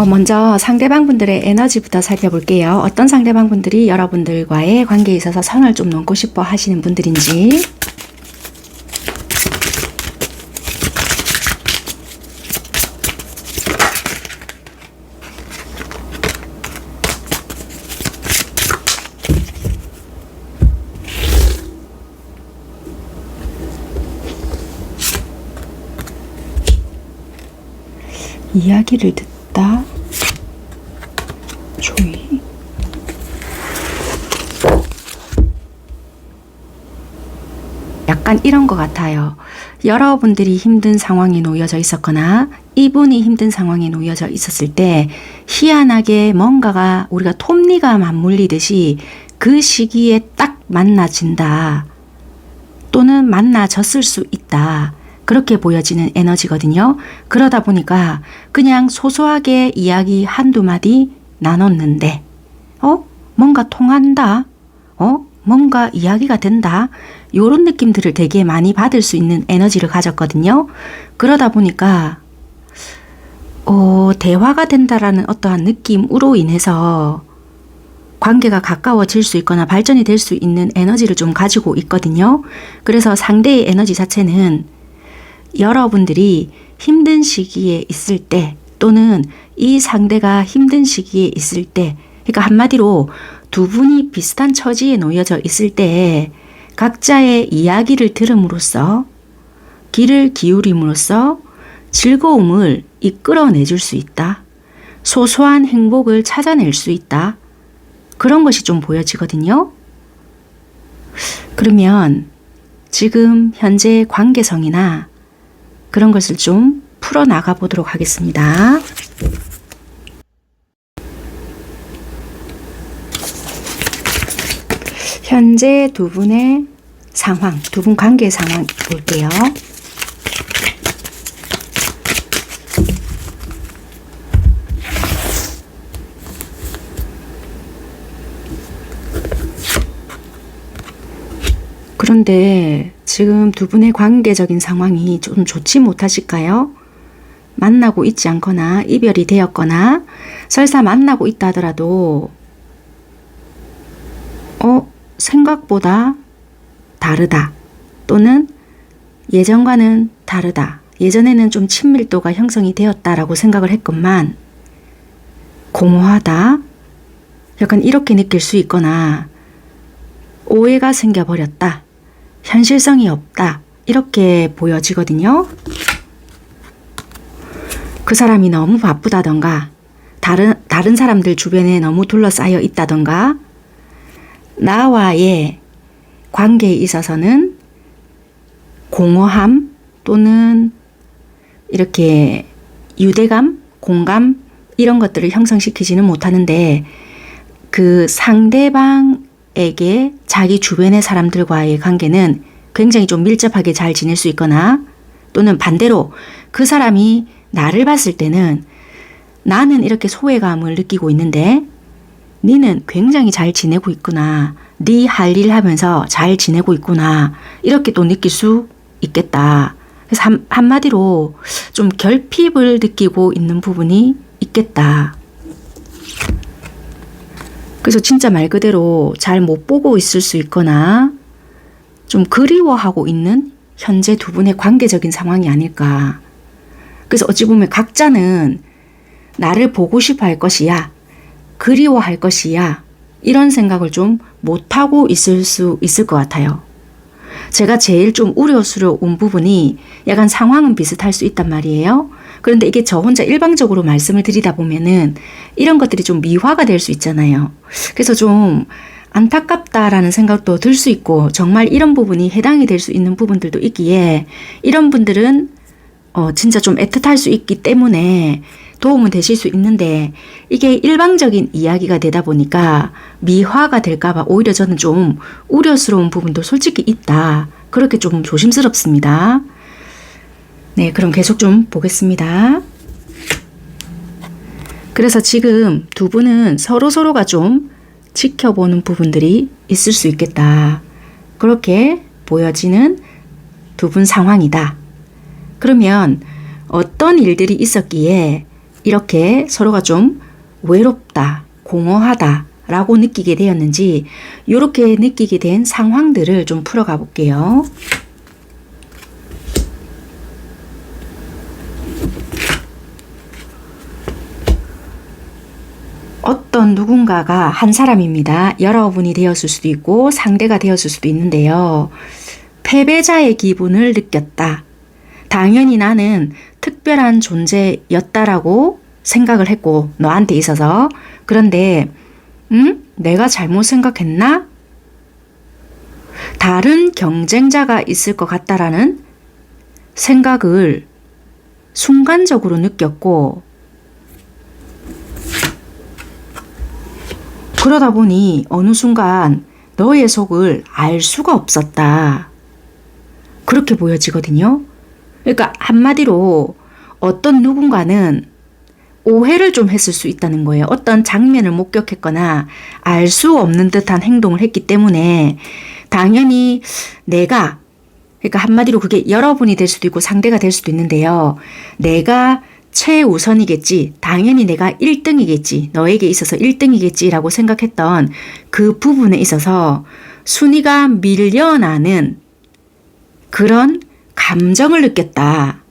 먼저 상대방분들의 에너지부터 살펴볼게요. 어떤 상대방분들이 여러분들과의 관계에 있어서 선을 좀 넘고 싶어 하시는 분들인지. 이야기를 듣다. 조이. 약간 이런 것 같아요. 여러분들이 힘든 상황에 놓여져 있었거나 이분이 힘든 상황에 놓여져 있었을 때 희한하게 뭔가가 우리가 톱니가 맞물리듯이 그 시기에 딱 만나진다. 또는 만나졌을 수 있다. 그렇게 보여지는 에너지거든요. 그러다 보니까 그냥 소소하게 이야기 한두 마디 나눴는데 뭔가 통한다. 뭔가 이야기가 된다. 요런 느낌들을 되게 많이 받을 수 있는 에너지를 가졌거든요. 그러다 보니까 대화가 된다라는 어떠한 느낌으로 인해서 관계가 가까워질 수 있거나 발전이 될 수 있는 에너지를 좀 가지고 있거든요. 그래서 상대의 에너지 자체는 여러분들이 힘든 시기에 있을 때 또는 이 상대가 힘든 시기에 있을 때, 그러니까 한마디로 두 분이 비슷한 처지에 놓여져 있을 때 각자의 이야기를 들음으로써 귀를 기울임으로써 즐거움을 이끌어내 줄 수 있다. 소소한 행복을 찾아낼 수 있다. 그런 것이 좀 보여지거든요. 그러면 지금 현재의 관계성이나 그런 것을 좀 풀어나가 보도록 하겠습니다. 현재 두 분의 상황, 두 분 관계 상황 볼게요. 그런데 지금 두 분의 관계적인 상황이 좀 좋지 못하실까요? 만나고 있지 않거나 이별이 되었거나 설사 만나고 있다 하더라도 생각보다 다르다. 또는 예전과는 다르다. 예전에는 좀 친밀도가 형성이 되었다라고 생각을 했건만 공허하다. 약간 이렇게 느낄 수 있거나 오해가 생겨버렸다. 현실성이 없다. 이렇게 보여지거든요. 그 사람이 너무 바쁘다던가 다른 사람들 주변에 너무 둘러싸여 있다던가 나와의 관계에 있어서는 공허함 또는 이렇게 유대감, 공감 이런 것들을 형성시키지는 못하는데 그 상대방에게 자기 주변의 사람들과의 관계는 굉장히 좀 밀접하게 잘 지낼 수 있거나 또는 반대로 그 사람이 나를 봤을 때는 나는 이렇게 소외감을 느끼고 있는데 니는 굉장히 잘 지내고 있구나. 네 할 일 하면서 잘 지내고 있구나. 이렇게 또 느낄 수 있겠다. 그래서 한마디로 좀 결핍을 느끼고 있는 부분이 있겠다. 그래서 진짜 말 그대로 잘 못 보고 있을 수 있거나 좀 그리워하고 있는 현재 두 분의 관계적인 상황이 아닐까. 그래서 어찌 보면 각자는 나를 보고 싶어 할 것이야. 그리워할 것이야. 이런 생각을 좀 못하고 있을 수 있을 것 같아요. 제가 제일 좀 우려스러운 부분이 약간 상황은 비슷할 수 있단 말이에요. 그런데 이게 저 혼자 일방적으로 말씀을 드리다 보면은 이런 것들이 좀 미화가 될 수 있잖아요. 그래서 좀 안타깝다라는 생각도 들 수 있고 정말 이런 부분이 해당이 될 수 있는 부분들도 있기에 이런 분들은 진짜 좀 애틋할 수 있기 때문에 도움은 되실 수 있는데 이게 일방적인 이야기가 되다 보니까 미화가 될까봐 오히려 저는 좀 우려스러운 부분도 솔직히 있다. 그렇게 좀 조심스럽습니다. 네, 그럼 계속 좀 보겠습니다. 그래서 지금 두 분은 서로가 좀 지켜보는 부분들이 있을 수 있겠다. 그렇게 보여지는 두 분 상황이다. 그러면 어떤 일들이 있었기에 이렇게 서로가 좀 외롭다, 공허하다 라고 느끼게 되었는지 이렇게 느끼게 된 상황들을 좀 풀어가 볼게요. 어떤 누군가가 한 사람입니다. 여러분이 되었을 수도 있고 상대가 되었을 수도 있는데요. 패배자의 기분을 느꼈다. 당연히 나는 특별한 존재였다라고 생각을 했고 너한테 있어서 그런데 내가 잘못 생각했나? 다른 경쟁자가 있을 것 같다라는 생각을 순간적으로 느꼈고 그러다 보니 어느 순간 너의 속을 알 수가 없었다. 그렇게 보여지거든요. 그러니까 한마디로 어떤 누군가는 오해를 좀 했을 수 있다는 거예요. 어떤 장면을 목격했거나 알 수 없는 듯한 행동을 했기 때문에 당연히 내가 그러니까 한마디로 그게 여러분이 될 수도 있고 상대가 될 수도 있는데요. 내가 최우선이겠지. 당연히 내가 1등이겠지. 너에게 있어서 1등이겠지라고 생각했던 그 부분에 있어서 순위가 밀려나는 그런 감정을 느꼈다.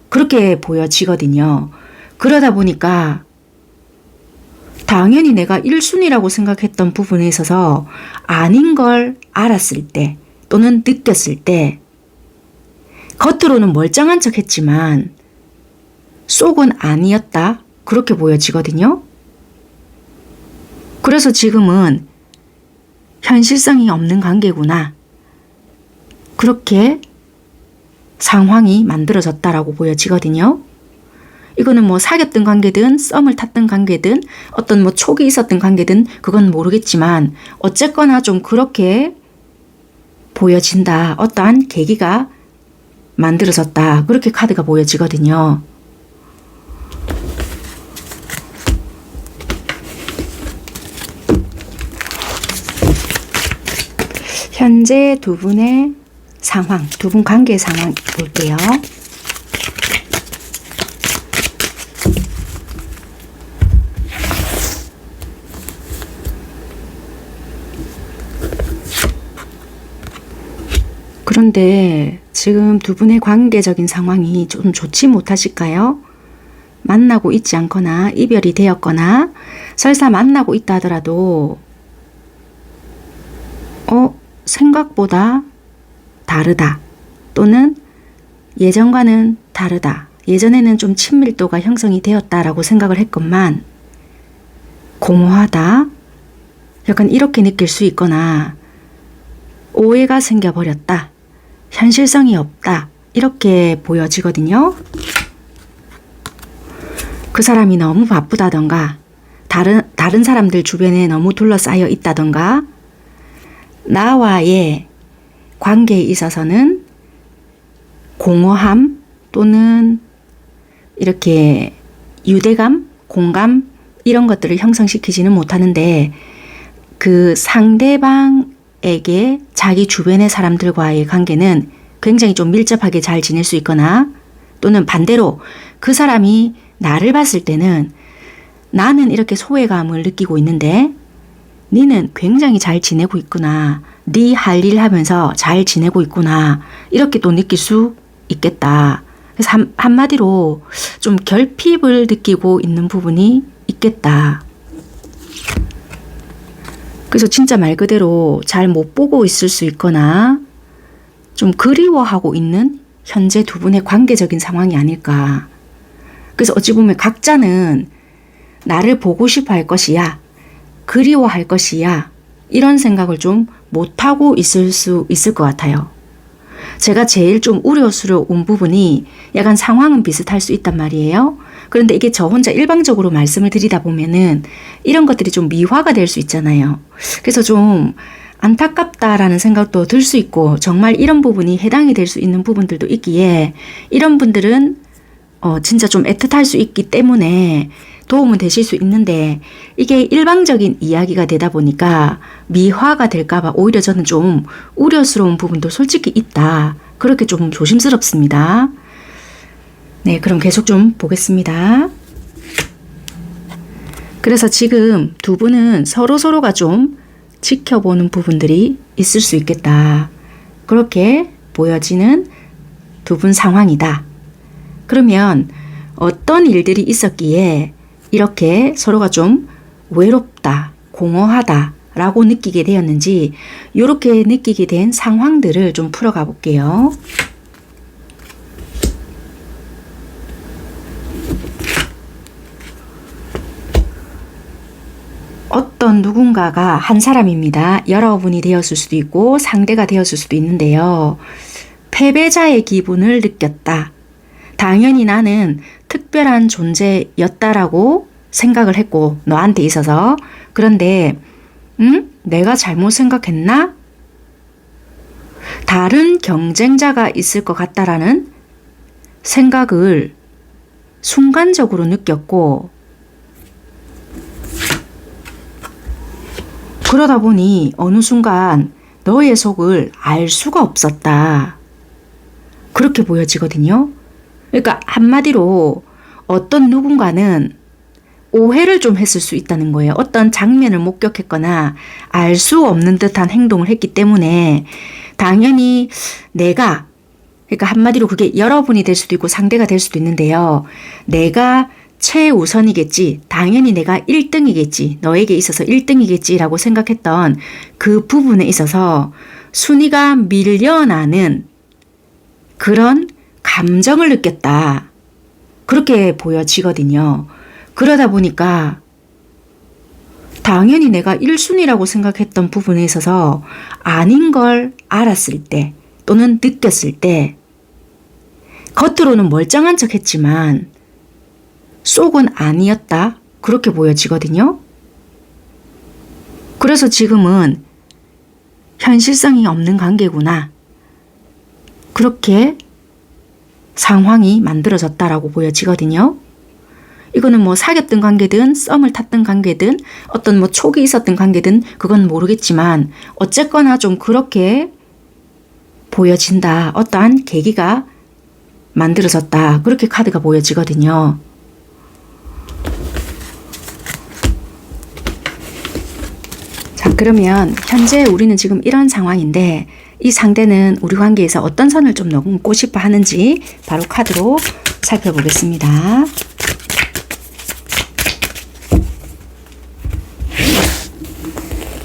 그렇게 보여지거든요. 그러다 보니까 당연히 내가 1순위라고 생각했던 부분에 있어서 아닌 걸 알았을 때 또는 느꼈을 때 겉으로는 멀쩡한 척 했지만 속은 아니었다. 그렇게 보여지거든요. 그래서 지금은 현실성이 없는 관계구나. 그렇게 상황이 만들어졌다라고 보여지거든요. 이거는 뭐 사귀었던 관계든 썸을 탔던 관계든 어떤 뭐 촉이 있었던 관계든 그건 모르겠지만 어쨌거나 좀 그렇게 보여진다. 어떠한 계기가 만들어졌다. 그렇게 카드가 보여지거든요. 현재 두 분의 상황, 두 분 관계의 상황 볼게요. 그런데 지금 두 분의 관계적인 상황이 좀 좋지 못하실까요? 만나고 있지 않거나 이별이 되었거나 설사 만나고 있다 하더라도 생각보다 다르다 또는 예전과는 다르다. 예전에는 좀 친밀도가 형성이 되었다라고 생각을 했건만 공허하다. 약간 이렇게 느낄 수 있거나 오해가 생겨버렸다. 현실성이 없다. 이렇게 보여지거든요. 그 사람이 너무 바쁘다던가 다른 사람들 주변에 너무 둘러싸여 있다던가 나와의 관계에 있어서는 공허함 또는 이렇게 유대감, 공감 이런 것들을 형성시키지는 못하는데 그 상대방에게 자기 주변의 사람들과의 관계는 굉장히 좀 밀접하게 잘 지낼 수 있거나 또는 반대로 그 사람이 나를 봤을 때는 나는 이렇게 소외감을 느끼고 있는데 니는 굉장히 잘 지내고 있구나. 네 할 일 하면서 잘 지내고 있구나. 이렇게 또 느낄 수 있겠다. 그래서 한마디로 좀 결핍을 느끼고 있는 부분이 있겠다. 그래서 진짜 말 그대로 잘 못 보고 있을 수 있거나 좀 그리워하고 있는 현재 두 분의 관계적인 상황이 아닐까. 그래서 어찌 보면 각자는 나를 보고 싶어 할 것이야. 그리워할 것이야. 이런 생각을 좀 못하고 있을 수 있을 것 같아요. 제가 제일 좀 우려스러운 부분이 약간 상황은 비슷할 수 있단 말이에요. 그런데 이게 저 혼자 일방적으로 말씀을 드리다 보면은 이런 것들이 좀 미화가 될 수 있잖아요. 그래서 좀 안타깝다라는 생각도 들 수 있고 정말 이런 부분이 해당이 될 수 있는 부분들도 있기에 이런 분들은 진짜 좀 애틋할 수 있기 때문에 도움은 되실 수 있는데 이게 일방적인 이야기가 되다 보니까 미화가 될까봐 오히려 저는 좀 우려스러운 부분도 솔직히 있다. 그렇게 좀 조심스럽습니다. 네, 그럼 계속 좀 보겠습니다. 그래서 지금 두 분은 서로가 좀 지켜보는 부분들이 있을 수 있겠다. 그렇게 보여지는 두 분 상황이다. 그러면 어떤 일들이 있었기에 이렇게 서로가 좀 외롭다, 공허하다 라고 느끼게 되었는지 이렇게 느끼게 된 상황들을 좀 풀어가 볼게요. 어떤 누군가가 한 사람입니다. 여러분이 되었을 수도 있고 상대가 되었을 수도 있는데요. 패배자의 기분을 느꼈다. 당연히 나는 특별한 존재였다라고 생각을 했고 너한테 있어서 그런데 내가 잘못 생각했나? 다른 경쟁자가 있을 것 같다라는 생각을 순간적으로 느꼈고 그러다 보니 어느 순간 너의 속을 알 수가 없었다. 그렇게 보여지거든요. 그러니까 한마디로 어떤 누군가는 오해를 좀 했을 수 있다는 거예요. 어떤 장면을 목격했거나 알 수 없는 듯한 행동을 했기 때문에 당연히 내가 그러니까 한마디로 그게 여러분이 될 수도 있고 상대가 될 수도 있는데요. 내가 최우선이겠지. 당연히 내가 1등이겠지. 너에게 있어서 1등이겠지 라고 생각했던 그 부분에 있어서 순위가 밀려나는 그런 감정을 느꼈다. 그렇게 보여지거든요. 그러다 보니까 당연히 내가 1순위라고 생각했던 부분에 있어서 아닌 걸 알았을 때 또는 느꼈을 때 겉으로는 멀쩡한 척 했지만 속은 아니었다. 그렇게 보여지거든요. 그래서 지금은 현실성이 없는 관계구나. 그렇게 상황이 만들어졌다라고 보여지거든요. 이거는 뭐 사귀었던 관계든 썸을 탔던 관계든 어떤 뭐 촉이 있었던 관계든 그건 모르겠지만 어쨌거나 좀 그렇게 보여진다. 어떠한 계기가 만들어졌다. 그렇게 카드가 보여지거든요. 자, 그러면 현재 우리는 지금 이런 상황인데 이 상대는 우리 관계에서 어떤 선을 좀 넘고 싶어 하는지 바로 카드로 살펴보겠습니다.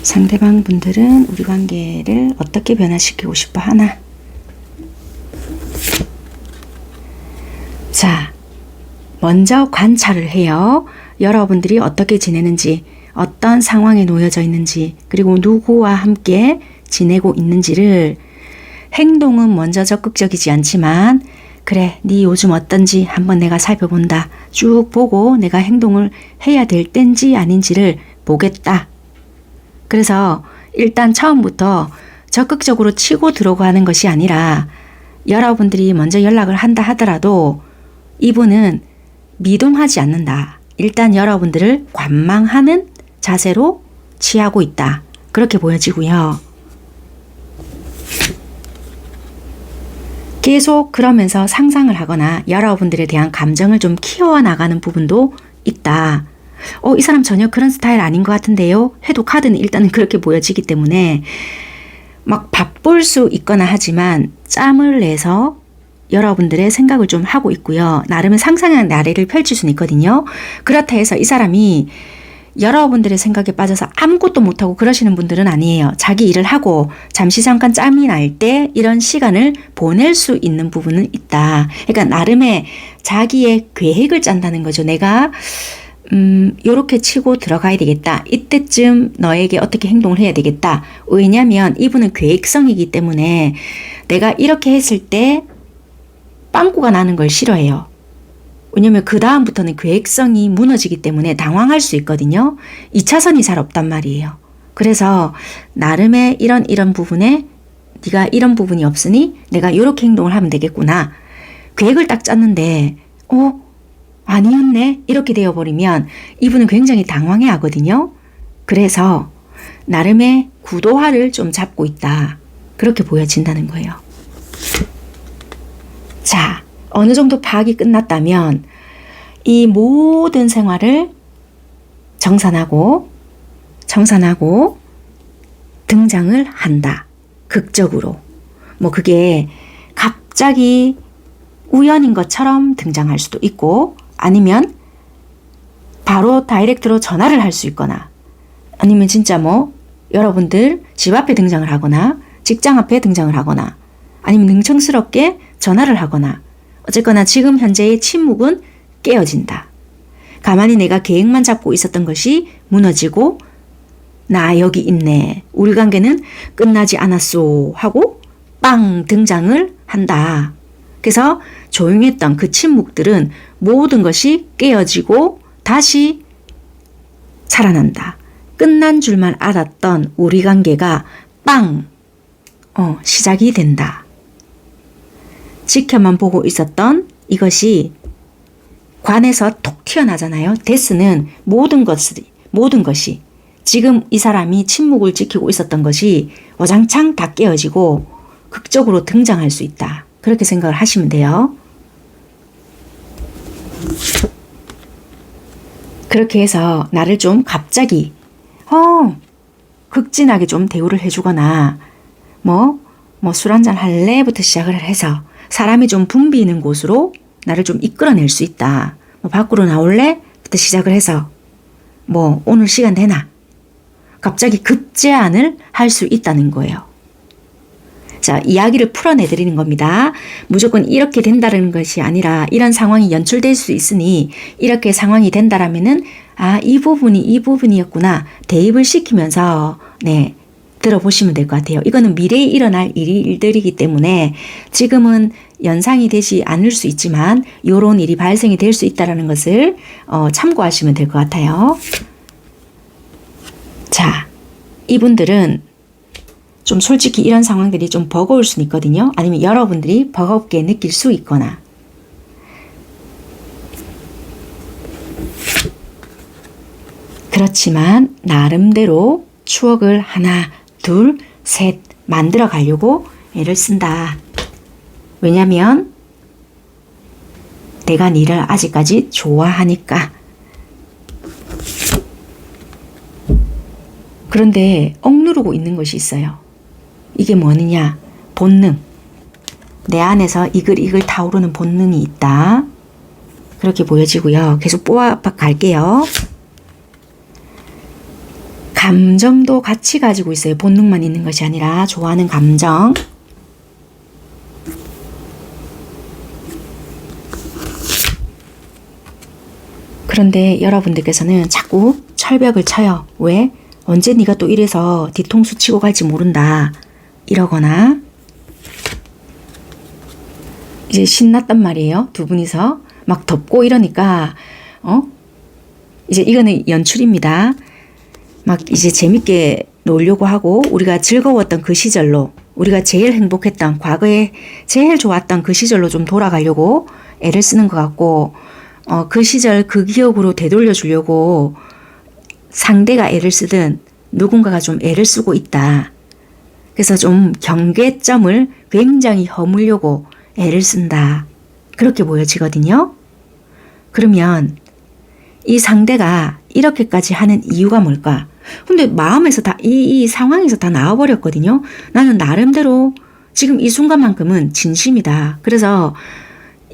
상대방 분들은 우리 관계를 어떻게 변화시키고 싶어 하나? 자, 먼저 관찰을 해요. 여러분들이 어떻게 지내는지, 어떤 상황에 놓여져 있는지, 그리고 누구와 함께 지내고 있는지를 행동은 먼저 적극적이지 않지만 그래, 네 요즘 어떤지 한번 내가 살펴본다. 쭉 보고 내가 행동을 해야 될 땐지 아닌지를 보겠다. 그래서 일단 처음부터 적극적으로 치고 들어가는 것이 아니라 여러분들이 먼저 연락을 한다 하더라도 이분은 미동하지 않는다. 일단 여러분들을 관망하는 자세로 취하고 있다. 그렇게 보여지고요. 계속 그러면서 상상을 하거나 여러분들에 대한 감정을 좀 키워나가는 부분도 있다. 이 사람 전혀 그런 스타일 아닌 것 같은데요. 해도 카드는 일단은 그렇게 보여지기 때문에 막 바쁠 수 있거나 하지만 짬을 내서 여러분들의 생각을 좀 하고 있고요. 나름의 상상의 나래를 펼칠 수는 있거든요. 그렇다 해서 이 사람이 여러분들의 생각에 빠져서 아무것도 못하고 그러시는 분들은 아니에요. 자기 일을 하고 잠시 잠깐 짬이 날 때 이런 시간을 보낼 수 있는 부분은 있다. 그러니까 나름의 자기의 계획을 짠다는 거죠. 내가 요렇게 치고 들어가야 되겠다. 이때쯤 너에게 어떻게 행동을 해야 되겠다. 왜냐하면 이분은 계획성이기 때문에 내가 이렇게 했을 때 빵꾸가 나는 걸 싫어해요. 왜냐면 그 다음부터는 계획성이 무너지기 때문에 당황할 수 있거든요. 2차선이 잘 없단 말이에요. 그래서 나름의 이런 부분에 네가 이런 부분이 없으니 내가 이렇게 행동을 하면 되겠구나. 계획을 딱 짰는데 아니었네 이렇게 되어버리면 이분은 굉장히 당황해 하거든요. 그래서 나름의 구도화를 좀 잡고 있다. 그렇게 보여진다는 거예요. 자, 어느 정도 파악이 끝났다면 이 모든 생활을 청산하고 등장을 한다. 극적으로. 뭐 그게 갑자기 우연인 것처럼 등장할 수도 있고 아니면 바로 다이렉트로 전화를 할 수 있거나 아니면 진짜 뭐 여러분들 집 앞에 등장을 하거나 직장 앞에 등장을 하거나 아니면 능청스럽게 전화를 하거나 어쨌거나 지금 현재의 침묵은 깨어진다. 가만히 내가 계획만 잡고 있었던 것이 무너지고 나 여기 있네. 우리 관계는 끝나지 않았소 하고 빵 등장을 한다. 그래서 조용했던 그 침묵들은 모든 것이 깨어지고 다시 살아난다. 끝난 줄만 알았던 우리 관계가 빵 시작이 된다. 지켜만 보고 있었던 이것이 관에서 톡 튀어나잖아요. 데스는 모든 것이 지금 이 사람이 침묵을 지키고 있었던 것이 와장창 다 깨어지고 극적으로 등장할 수 있다. 그렇게 생각을 하시면 돼요. 그렇게 해서 나를 좀 갑자기 극진하게 좀 대우를 해주거나 술 한잔 할래부터 시작을 해서 사람이 좀 붐비는 곳으로 나를 좀 이끌어낼 수 있다. 밖으로 나올래? 부터 시작을 해서 오늘 시간 되나? 갑자기 급제안을 할 수 있다는 거예요. 자, 이야기를 풀어내드리는 겁니다. 무조건 이렇게 된다는 것이 아니라 이런 상황이 연출될 수 있으니 이렇게 상황이 된다라면은 이 부분이었구나. 대입을 시키면서 들어보시면 될 것 같아요. 이거는 미래에 일어날 일들이기 때문에 지금은 연상이 되지 않을 수 있지만 이런 일이 발생이 될 수 있다는 것을 참고하시면 될 것 같아요. 자, 이분들은 좀 솔직히 이런 상황들이 좀 버거울 수는 있거든요. 아니면 여러분들이 버겁게 느낄 수 있거나 그렇지만 나름대로 추억을 하나, 둘, 셋 만들어 가려고 애를 쓴다. 왜냐면 내가 니를 아직까지 좋아하니까. 그런데 억누르고 있는 것이 있어요. 이게 뭐느냐? 본능. 내 안에서 이글이글 타오르는 본능이 있다. 그렇게 보여지고요. 계속 뽑아 갈게요. 감정도 같이 가지고 있어요. 본능만 있는 것이 아니라 좋아하는 감정. 그런데 여러분들께서는 자꾸 철벽을 쳐요. 왜? 언제 네가 또 이래서 뒤통수 치고 갈지 모른다. 이러거나 이제 신났단 말이에요. 두 분이서 막 덮고 이러니까 이제 이거는 연출입니다. 막 이제 재밌게 놀려고 하고 우리가 즐거웠던 그 시절로 우리가 제일 행복했던 과거에 제일 좋았던 그 시절로 좀 돌아가려고 애를 쓰는 것 같고 그 시절 그 기억으로 되돌려 주려고 상대가 애를 쓰든 누군가가 좀 애를 쓰고 있다. 그래서 좀 경계점을 굉장히 허물려고 애를 쓴다. 그렇게 보여지거든요. 그러면 이 상대가 이렇게까지 하는 이유가 뭘까? 근데 마음에서 이 상황에서 다 나와버렸거든요. 나는 나름대로 지금 이 순간만큼은 진심이다. 그래서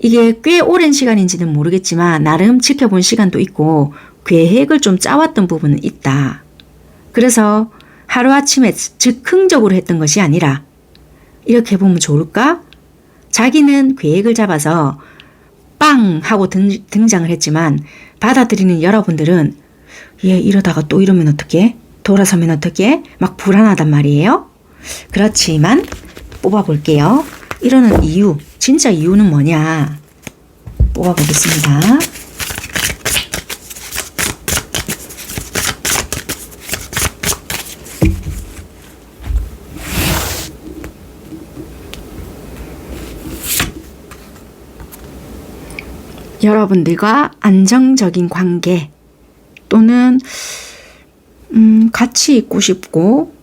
이게 꽤 오랜 시간인지는 모르겠지만 나름 지켜본 시간도 있고 계획을 좀 짜왔던 부분은 있다. 그래서 하루아침에 즉흥적으로 했던 것이 아니라 이렇게 해보면 좋을까? 자기는 계획을 잡아서 빵 하고 등장을 했지만 받아들이는 여러분들은 얘 이러다가 또 이러면 어떡해? 돌아서면 어떡해? 막 불안하단 말이에요. 그렇지만 뽑아볼게요. 이러는 이유, 진짜 이유는 뭐냐? 뽑아보겠습니다. 여러분들과 안정적인 관계 또는 같이 있고 싶고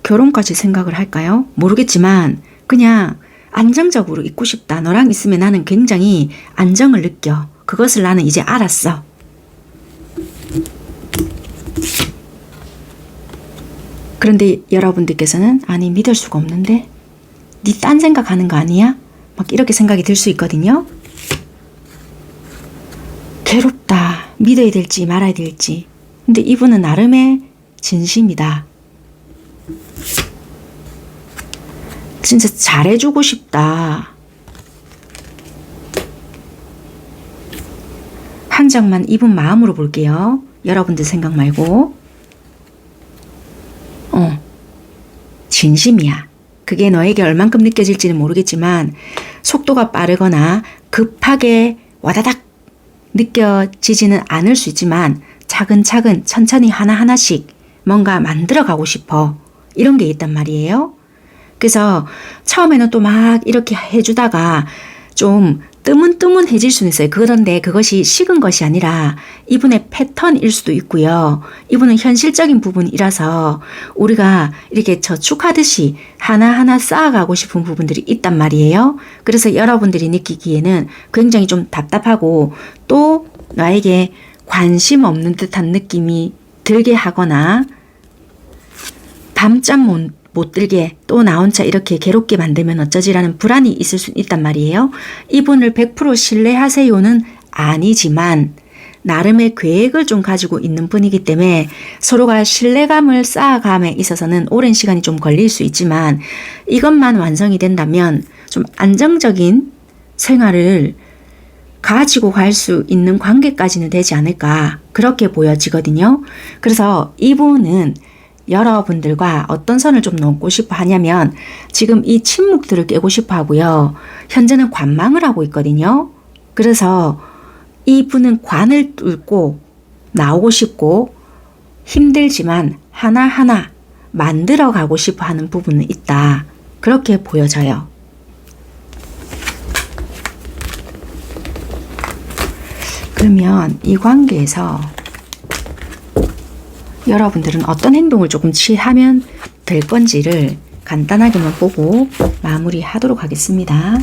결혼까지 생각을 할까요? 모르겠지만 그냥 안정적으로 있고 싶다. 너랑 있으면 나는 굉장히 안정을 느껴. 그것을 나는 이제 알았어. 그런데 여러분들께서는 아니 믿을 수가 없는데 니 딴 생각하는 거 아니야? 막 이렇게 생각이 들 수 있거든요. 괴롭다. 믿어야 될지 말아야 될지. 근데 이분은 나름의 진심이다. 진짜 잘해주고 싶다. 한 장만 이분 마음으로 볼게요. 여러분들 생각 말고. 진심이야. 그게 너에게 얼만큼 느껴질지는 모르겠지만 속도가 빠르거나 급하게 와다닥 느껴지지는 않을 수 있지만 차근차근 천천히 하나하나씩 뭔가 만들어가고 싶어. 이런 게 있단 말이에요. 그래서 처음에는 또 막 이렇게 해주다가 좀 뜨문뜨문해질 수는 있어요. 그런데 그것이 식은 것이 아니라 이분의 패턴일 수도 있고요. 이분은 현실적인 부분이라서 우리가 이렇게 저축하듯이 하나하나 쌓아가고 싶은 부분들이 있단 말이에요. 그래서 여러분들이 느끼기에는 굉장히 좀 답답하고 또 나에게 관심 없는 듯한 느낌이 들게 하거나 밤잠 못 들게 또 나 혼자 이렇게 괴롭게 만들면 어쩌지라는 불안이 있을 수 있단 말이에요. 이분을 100% 신뢰하세요는 아니지만 나름의 계획을 좀 가지고 있는 분이기 때문에 서로가 신뢰감을 쌓아감에 있어서는 오랜 시간이 좀 걸릴 수 있지만 이것만 완성이 된다면 좀 안정적인 생활을 가지고 갈 수 있는 관계까지는 되지 않을까 그렇게 보여지거든요. 그래서 이분은 여러분들과 어떤 선을 좀 넘고 싶어 하냐면 지금 이 침묵들을 깨고 싶어 하고요. 현재는 관망을 하고 있거든요. 그래서 이분은 관을 뚫고 나오고 싶고 힘들지만 하나하나 만들어 가고 싶어 하는 부분은 있다. 그렇게 보여져요. 그러면 이 관계에서 여러분들은 어떤 행동을 조금 취하면 될 건지를 간단하게만 보고 마무리하도록 하겠습니다.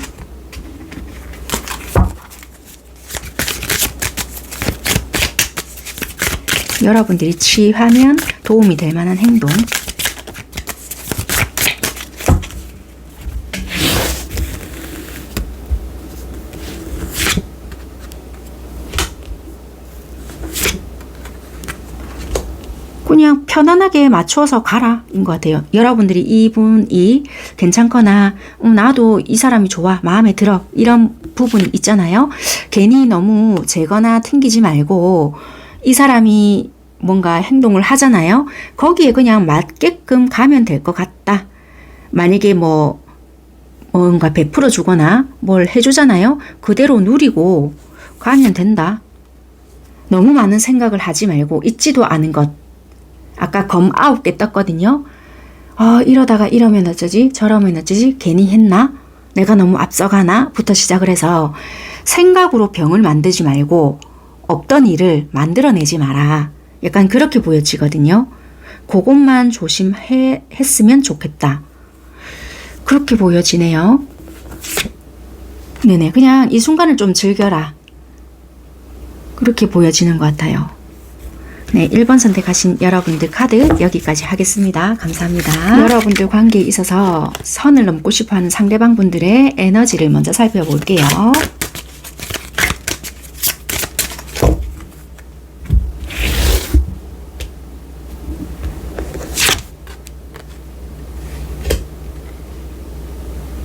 여러분들이 취하면 도움이 될 만한 행동. 그냥 편안하게 맞춰서 가라 인 것 같아요. 여러분들이 이분이 괜찮거나 나도 이 사람이 좋아 마음에 들어 이런 부분이 있잖아요. 괜히 너무 재거나 튕기지 말고 이 사람이 뭔가 행동을 하잖아요. 거기에 그냥 맞게끔 가면 될 것 같다. 만약에 뭔가 베풀어 주거나 뭘 해주잖아요. 그대로 누리고 가면 된다. 너무 많은 생각을 하지 말고 있지도 않은 것. 아까 검 9개 떴거든요. 이러다가 이러면 어쩌지? 저러면 어쩌지? 괜히 했나? 내가 너무 앞서가나? 부터 시작을 해서 생각으로 병을 만들지 말고 없던 일을 만들어내지 마라. 약간 그렇게 보여지거든요. 그것만 조심했으면 좋겠다. 그렇게 보여지네요. 네네, 그냥 이 순간을 좀 즐겨라. 그렇게 보여지는 것 같아요. 네, 1번 선택하신 여러분들 카드 여기까지 하겠습니다. 감사합니다. 여러분들 관계에 있어서 선을 넘고 싶어하는 상대방 분들의 에너지를 먼저 살펴볼게요.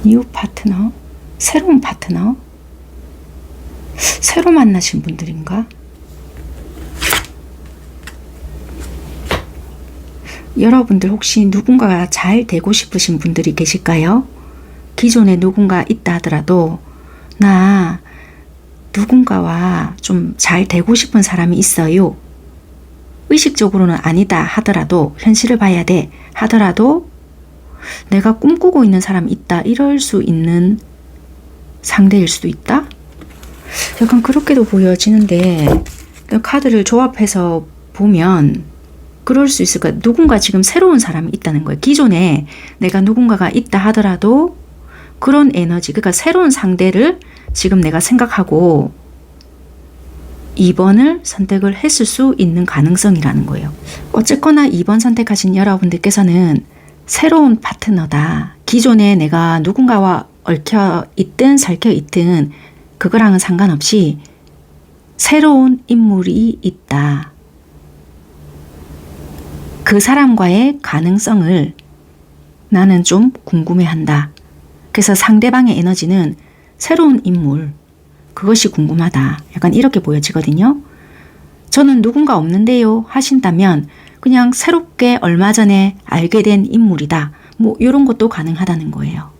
뉴 파트너, 새로운 파트너, 새로 만나신 분들인가? 여러분들 혹시 누군가가 잘 되고 싶으신 분들이 계실까요? 기존에 누군가 있다 하더라도 나 누군가와 좀 잘 되고 싶은 사람이 있어요. 의식적으로는 아니다 하더라도 현실을 봐야 돼 하더라도 내가 꿈꾸고 있는 사람이 있다 이럴 수 있는 상대일 수도 있다? 약간 그렇게도 보여지는데 카드를 조합해서 보면 그럴 수 있을까? 누군가 지금 새로운 사람이 있다는 거예요. 기존에 내가 누군가가 있다 하더라도 그런 에너지, 그러니까 새로운 상대를 지금 내가 생각하고 2번을 선택을 했을 수 있는 가능성이라는 거예요. 어쨌거나 2번 선택하신 여러분들께서는 새로운 파트너다. 기존에 내가 누군가와 얽혀 있든 설켜 있든 그거랑은 상관없이 새로운 인물이 있다. 그 사람과의 가능성을 나는 좀 궁금해한다. 그래서 상대방의 에너지는 새로운 인물, 그것이 궁금하다. 약간 이렇게 보여지거든요. 저는 누군가 없는데요 하신다면 그냥 새롭게 얼마 전에 알게 된 인물이다. 뭐 이런 것도 가능하다는 거예요.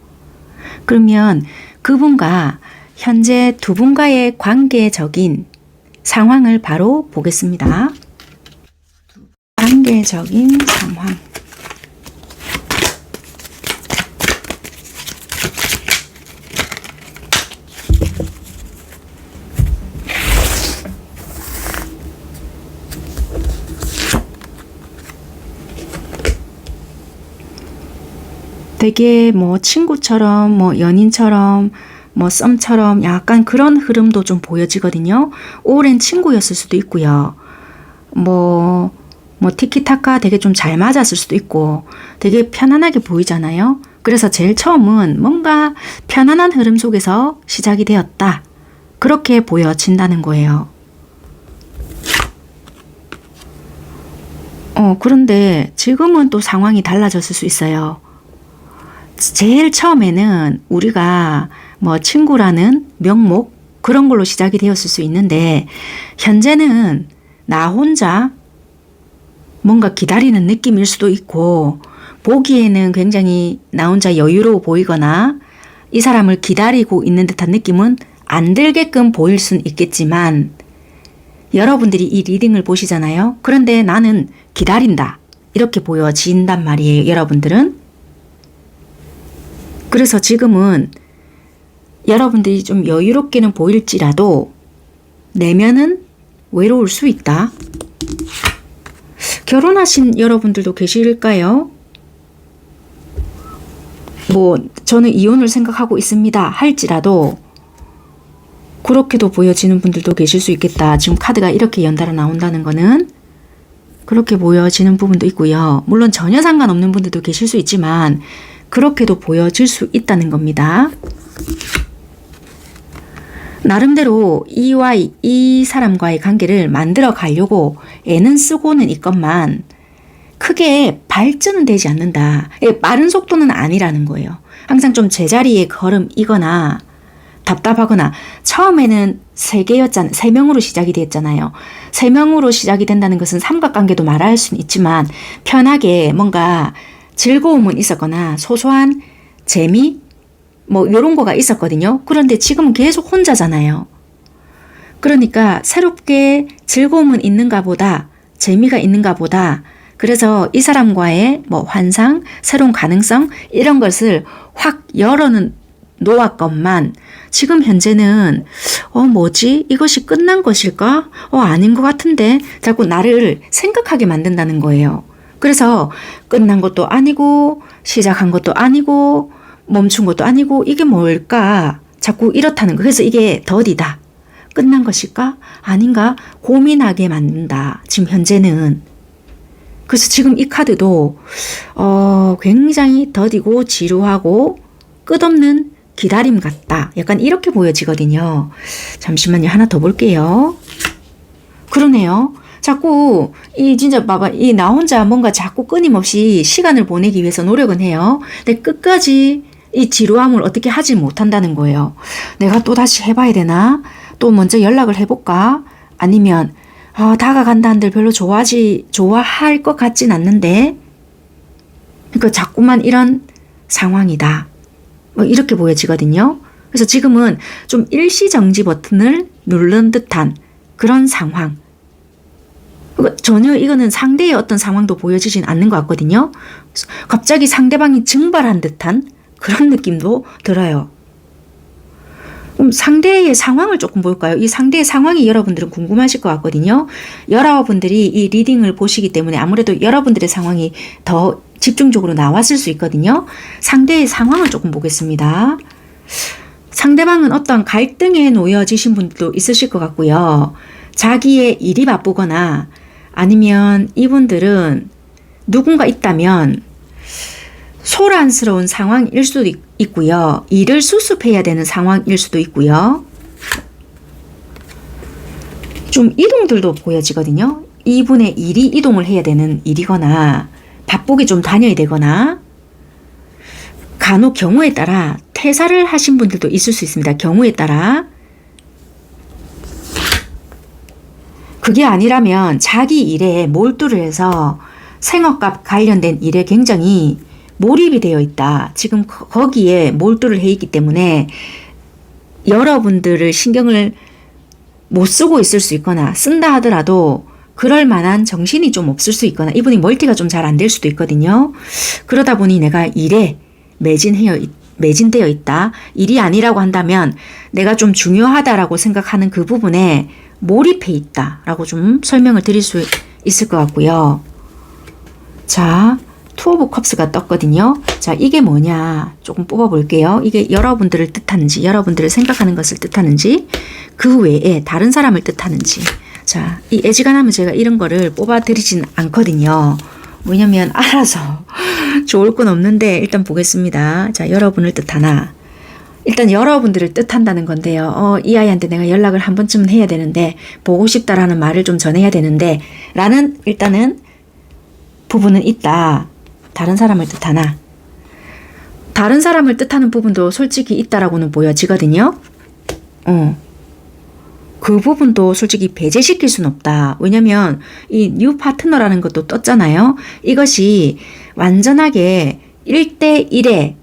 그러면 그분과 현재 두 분과의 관계적인 상황을 바로 보겠습니다. 관계적인 상황. 되게 뭐 친구처럼 뭐 연인처럼 뭐 썸처럼 약간 그런 흐름도 좀 보여지거든요. 오랜 친구였을 수도 있고요. 뭐 티키타카 되게 좀 잘 맞았을 수도 있고 되게 편안하게 보이잖아요. 그래서 제일 처음은 뭔가 편안한 흐름 속에서 시작이 되었다. 그렇게 보여진다는 거예요. 그런데 지금은 또 상황이 달라졌을 수 있어요. 제일 처음에는 우리가 뭐 친구라는 명목 그런 걸로 시작이 되었을 수 있는데 현재는 나 혼자 뭔가 기다리는 느낌일 수도 있고 보기에는 굉장히 나 혼자 여유로워 보이거나 이 사람을 기다리고 있는 듯한 느낌은 안 들게끔 보일 순 있겠지만 여러분들이 이 리딩을 보시잖아요. 그런데 나는 기다린다. 이렇게 보여진단 말이에요. 여러분들은. 그래서 지금은 여러분들이 좀 여유롭게는 보일지라도 내면은 외로울 수 있다. 결혼하신 여러분들도 계실까요? 뭐 저는 이혼을 생각하고 있습니다 할지라도 그렇게도 보여지는 분들도 계실 수 있겠다. 지금 카드가 이렇게 연달아 나온다는 거는 그렇게 보여지는 부분도 있고요. 물론 전혀 상관없는 분들도 계실 수 있지만 그렇게도 보여질 수 있다는 겁니다. 나름대로 이 사람과의 관계를 만들어 가려고 애는 쓰고는 있건만 크게 발전은 되지 않는다. 빠른 속도는 아니라는 거예요. 항상 좀 제자리에 걸음이거나 답답하거나 처음에는 3개였잖아요. 3명으로 시작이 됐잖아요. 3명으로 시작이 된다는 것은 삼각관계도 말할 수는 있지만 편하게 뭔가 즐거움은 있었거나 소소한 재미 뭐 이런 거가 있었거든요. 그런데 지금은 계속 혼자잖아요. 그러니까 새롭게 즐거움은 있는가 보다 재미가 있는가 보다 그래서 이 사람과의 뭐 환상, 새로운 가능성 이런 것을 확 열어는 놓았건만 지금 현재는 뭐지? 이것이 끝난 것일까? 아닌 것 같은데 자꾸 나를 생각하게 만든다는 거예요. 그래서 끝난 것도 아니고 시작한 것도 아니고 멈춘 것도 아니고 이게 뭘까? 자꾸 이렇다는 거. 그래서 이게 더디다. 끝난 것일까? 아닌가? 고민하게 만든다. 지금 현재는. 그래서 지금 이 카드도 굉장히 더디고 지루하고 끝없는 기다림 같다. 약간 이렇게 보여지거든요. 잠시만요. 하나 더 볼게요. 그러네요. 자꾸 진짜 봐봐. 나 혼자 뭔가 자꾸 끊임없이 시간을 보내기 위해서 노력은 해요. 근데 끝까지 이 지루함을 어떻게 하지 못한다는 거예요. 내가 또 다시 해봐야 되나? 또 먼저 연락을 해볼까? 아니면 다가간다 한들 별로 좋아할 것 같진 않는데 그러니까 자꾸만 이런 상황이다. 뭐 이렇게 보여지거든요. 그래서 지금은 좀 일시정지 버튼을 누른 듯한 그런 상황. 전혀 이거는 상대의 어떤 상황도 보여지진 않는 것 같거든요. 갑자기 상대방이 증발한 듯한 그런 느낌도 들어요. 그럼 상대의 상황을 조금 볼까요? 이 상대의 상황이 여러분들은 궁금하실 것 같거든요. 여러분들이 이 리딩을 보시기 때문에 아무래도 여러분들의 상황이 더 집중적으로 나왔을 수 있거든요. 상대의 상황을 조금 보겠습니다. 상대방은 어떤 갈등에 놓여지신 분들도 있으실 것 같고요. 자기의 일이 바쁘거나 아니면 이분들은 누군가 있다면 소란스러운 상황일 수도 있고요. 일을 수습해야 되는 상황일 수도 있고요. 좀 이동들도 보여지거든요. 이분의 일이 이동을 해야 되는 일이거나 바쁘게 좀 다녀야 되거나 간혹 경우에 따라 퇴사를 하신 분들도 있을 수 있습니다. 경우에 따라. 그게 아니라면 자기 일에 몰두를 해서 생업과 관련된 일에 굉장히 몰입이 되어 있다. 지금 거기에 몰두를 해 있기 때문에 여러분들을 신경을 못 쓰고 있을 수 있거나 쓴다 하더라도 그럴 만한 정신이 좀 없을 수 있거나 이분이 멀티가 좀 잘 안 될 수도 있거든요. 그러다 보니 내가 일에 매진되어 있다. 일이 아니라고 한다면 내가 좀 중요하다라고 생각하는 그 부분에 몰입해 있다라고 좀 설명을 드릴 수 있을 것 같고요. 자, 투 오브 컵스가 떴거든요. 자, 이게 뭐냐 조금 뽑아볼게요. 이게 여러분들을 뜻하는지, 여러분들을 생각하는 것을 뜻하는지, 그 외에 다른 사람을 뜻하는지. 자, 이 애지간하면 제가 이런 거를 뽑아드리진 않거든요. 왜냐면 알아서 좋을 건 없는데 일단 보겠습니다. 자, 여러분을 뜻하나. 일단 여러분들을 뜻한다는 건데요. 이 아이한테 내가 연락을 한 번쯤은 해야 되는데, 보고 싶다라는 말을 좀 전해야 되는데, 라는 일단은 부분은 있다. 다른 사람을 뜻하나. 다른 사람을 뜻하는 부분도 솔직히 있다라고는 보여지거든요. 그 부분도 솔직히 배제시킬 수는 없다. 왜냐면 이 뉴 파트너라는 것도 떴잖아요. 이것이 완전하게 1대1의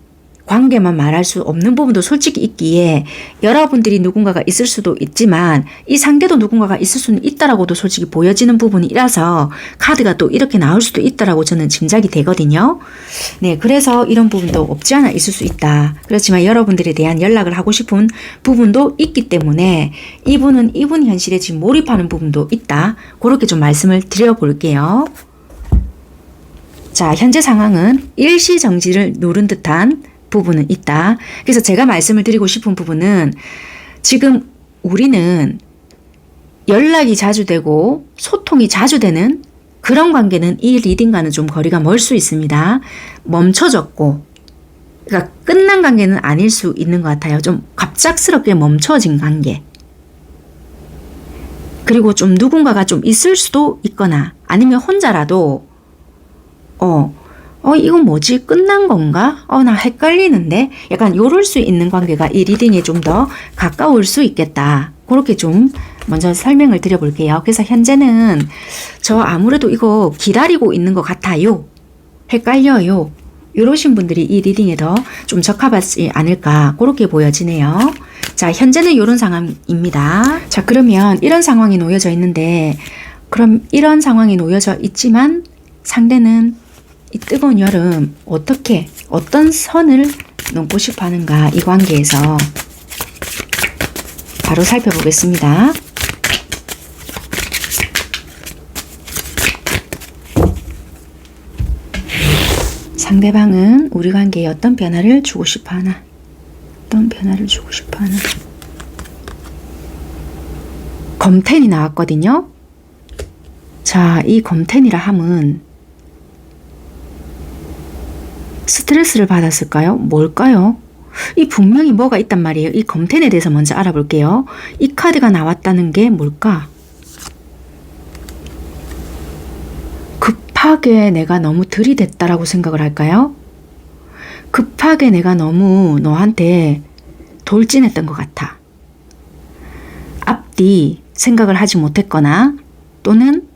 관계만 말할 수 없는 부분도 솔직히 있기에 여러분들이 누군가가 있을 수도 있지만 이 상대도 누군가가 있을 수는 있다라고도 솔직히 보여지는 부분이라서 카드가 또 이렇게 나올 수도 있다라고 저는 짐작이 되거든요. 네, 그래서 이런 부분도 없지 않아 있을 수 있다. 그렇지만 여러분들에 대한 연락을 하고 싶은 부분도 있기 때문에 이분은 이분 현실에 지금 몰입하는 부분도 있다. 그렇게 좀 말씀을 드려볼게요. 자, 현재 상황은 일시정지를 누른 듯한 부분은 있다. 그래서 제가 말씀을 드리고 싶은 부분은 지금 우리는 연락이 자주 되고 소통이 자주 되는 그런 관계는 이 리딩과는 좀 거리가 멀 수 있습니다. 멈춰졌고, 그러니까 끝난 관계는 아닐 수 있는 것 같아요. 좀 갑작스럽게 멈춰진 관계. 그리고 좀 누군가가 좀 있을 수도 있거나 아니면 혼자라도 이건 뭐지? 끝난 건가? 나 헷갈리는데? 약간 요럴 수 있는 관계가 이 리딩에 좀 더 가까울 수 있겠다. 그렇게 좀 먼저 설명을 드려볼게요. 그래서 현재는 저 아무래도 이거 기다리고 있는 것 같아요. 헷갈려요. 이러신 분들이 이 리딩에 더 좀 적합하지 않을까 그렇게 보여지네요. 자, 현재는 이런 상황입니다. 자, 그러면 이런 상황이 놓여져 있는데 그럼 이런 상황이 놓여져 있지만 상대는 이 뜨거운 여름 어떤 선을 넘고 싶어 하는가 이 관계에서 바로 살펴보겠습니다. 상대방은 우리 관계에 어떤 변화를 주고 싶어 하나? 어떤 변화를 주고 싶어 하나? 검텐이 나왔거든요. 자, 이 검텐이라 함은 스트레스를 받았을까요? 뭘까요? 이 분명히 뭐가 있단 말이에요. 이 검텐에 대해서 먼저 알아볼게요. 이 카드가 나왔다는 게 뭘까? 급하게 내가 너무 들이댔다라고 생각을 할까요? 급하게 내가 너무 너한테 돌진했던 것 같아. 앞뒤 생각을 하지 못했거나 또는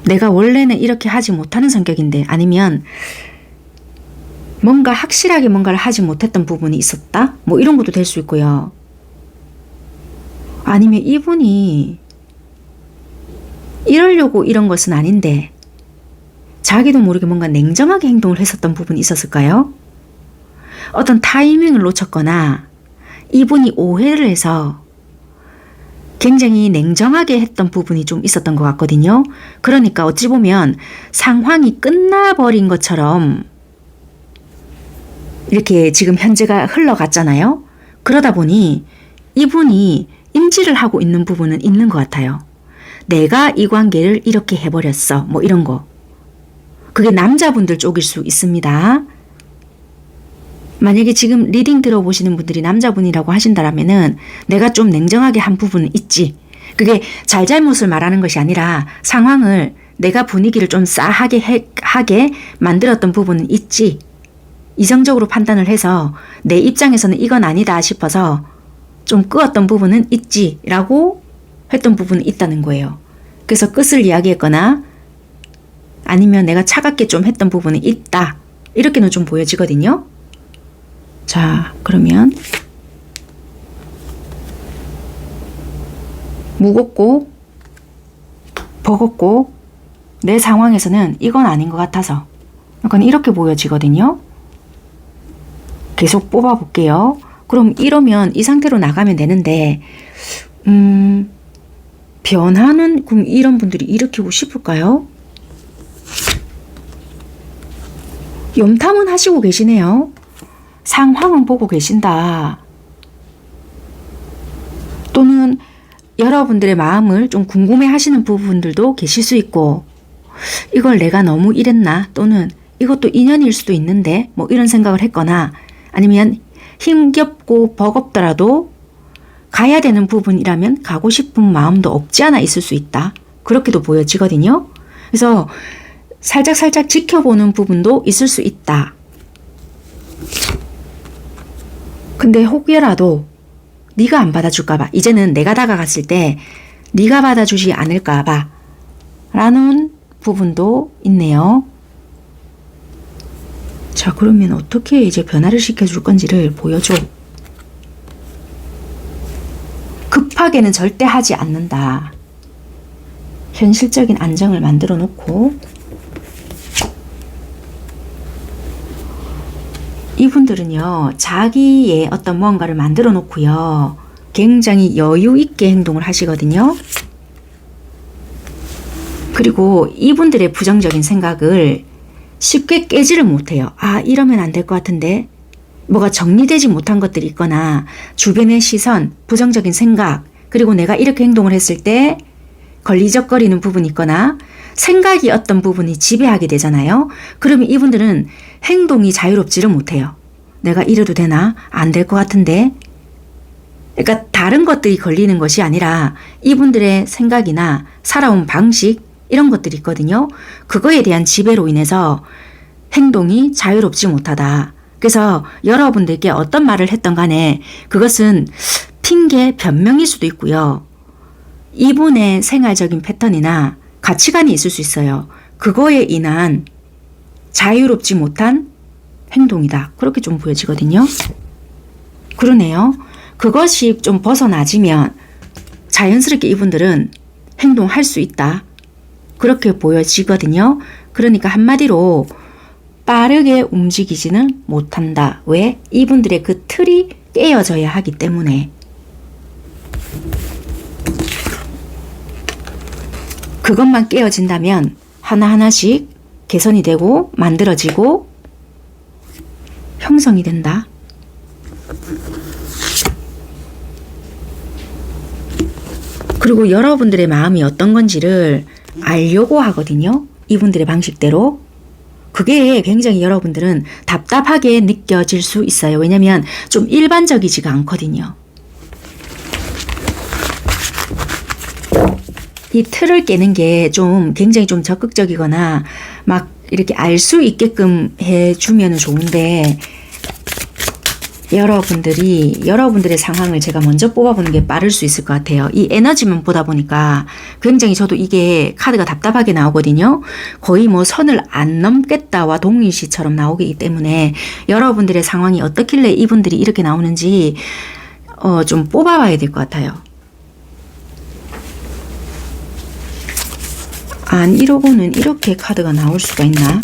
내가 원래는 이렇게 하지 못하는 성격인데 아니면 뭔가 확실하게 뭔가를 하지 못했던 부분이 있었다? 뭐 이런 것도 될 수 있고요. 아니면 이분이 이러려고 이런 것은 아닌데 자기도 모르게 뭔가 냉정하게 행동을 했었던 부분이 있었을까요? 어떤 타이밍을 놓쳤거나 이분이 오해를 해서 굉장히 냉정하게 했던 부분이 좀 있었던 것 같거든요. 그러니까 어찌 보면 상황이 끝나버린 것처럼 이렇게 지금 현재가 흘러갔잖아요. 그러다 보니 이분이 인지를 하고 있는 부분은 있는 것 같아요. 내가 이 관계를 이렇게 해버렸어. 뭐 이런 거. 그게 남자분들 쪽일 수 있습니다. 만약에 지금 리딩 들어보시는 분들이 남자분이라고 하신다면은 내가 좀 냉정하게 한 부분은 있지. 그게 잘잘못을 말하는 것이 아니라 상황을 내가 분위기를 좀 싸하게 하게 만들었던 부분은 있지. 이성적으로 판단을 해서 내 입장에서는 이건 아니다 싶어서 좀 끄었던 부분은 있지 라고 했던 부분은 있다는 거예요. 그래서 끝을 이야기했거나 아니면 내가 차갑게 좀 했던 부분이 있다. 이렇게는 좀 보여지거든요. 자, 그러면 무겁고 버겁고 내 상황에서는 이건 아닌 것 같아서 약간 이렇게 보여지거든요. 계속 뽑아볼게요. 그럼 이러면 이 상태로 나가면 되는데 변화는 그럼 이런 분들이 일으키고 싶을까요? 염탐은 하시고 계시네요. 상황은 보고 계신다. 또는 여러분들의 마음을 좀 궁금해 하시는 부분들도 계실 수 있고 이걸 내가 너무 이랬나 또는 이것도 인연일 수도 있는데 뭐 이런 생각을 했거나 아니면 힘겹고 버겁더라도 가야 되는 부분이라면 가고 싶은 마음도 없지 않아 있을 수 있다. 그렇게도 보여지거든요. 그래서 살짝 지켜보는 부분도 있을 수 있다. 근데 혹여라도 네가 안 받아줄까봐 이제는 내가 다가갔을 때 네가 받아주지 않을까봐 라는 부분도 있네요. 자, 그러면 어떻게 이제 변화를 시켜줄 건지를 보여줘. 급하게는 절대 하지 않는다. 현실적인 안정을 만들어 놓고 이분들은요, 자기의 어떤 무언가를 만들어 놓고요, 굉장히 여유 있게 행동을 하시거든요. 그리고 이분들의 부정적인 생각을 쉽게 깨지를 못해요. 아, 이러면 안 될 것 같은데 뭐가 정리되지 못한 것들이 있거나 주변의 시선, 부정적인 생각, 그리고 내가 이렇게 행동을 했을 때 걸리적거리는 부분이 있거나 생각이 어떤 부분이 지배하게 되잖아요. 그러면 이분들은 행동이 자유롭지를 못해요. 내가 이래도 되나? 안 될 것 같은데. 그러니까 다른 것들이 걸리는 것이 아니라 이분들의 생각이나 살아온 방식 이런 것들이 있거든요. 그거에 대한 지배로 인해서 행동이 자유롭지 못하다. 그래서 여러분들께 어떤 말을 했던 간에 그것은 핑계, 변명일 수도 있고요. 이분의 생활적인 패턴이나 가치관이 있을 수 있어요. 그거에 인한 자유롭지 못한 행동이다. 그렇게 좀 보여지거든요. 그러네요. 그것이 좀 벗어나지면 자연스럽게 이분들은 행동할 수 있다. 그렇게 보여지거든요. 그러니까 한마디로 빠르게 움직이지는 못한다. 왜? 이분들의 그 틀이 깨어져야 하기 때문에. 그것만 깨어진다면 하나하나씩 개선이 되고 만들어지고 형성이 된다. 그리고 여러분들의 마음이 어떤 건지를 알려고 하거든요. 이분들의 방식대로. 그게 굉장히 여러분들은 답답하게 느껴질 수 있어요. 왜냐하면 좀 일반적이지가 않거든요. 이 틀을 깨는 게 좀 굉장히 좀 적극적이거나 막 이렇게 알 수 있게끔 해주면 좋은데 여러분들의 상황을 제가 먼저 뽑아보는 게 빠를 수 있을 것 같아요. 이 에너지만 보다 보니까 굉장히 저도 이게 카드가 답답하게 나오거든요. 거의 뭐 선을 안 넘겠다와 동일시처럼 나오기 때문에 여러분들의 상황이 어떻길래 이분들이 이렇게 나오는지 좀 뽑아봐야 될 것 같아요. 안 이러고는 이렇게 카드가 나올 수가 있나?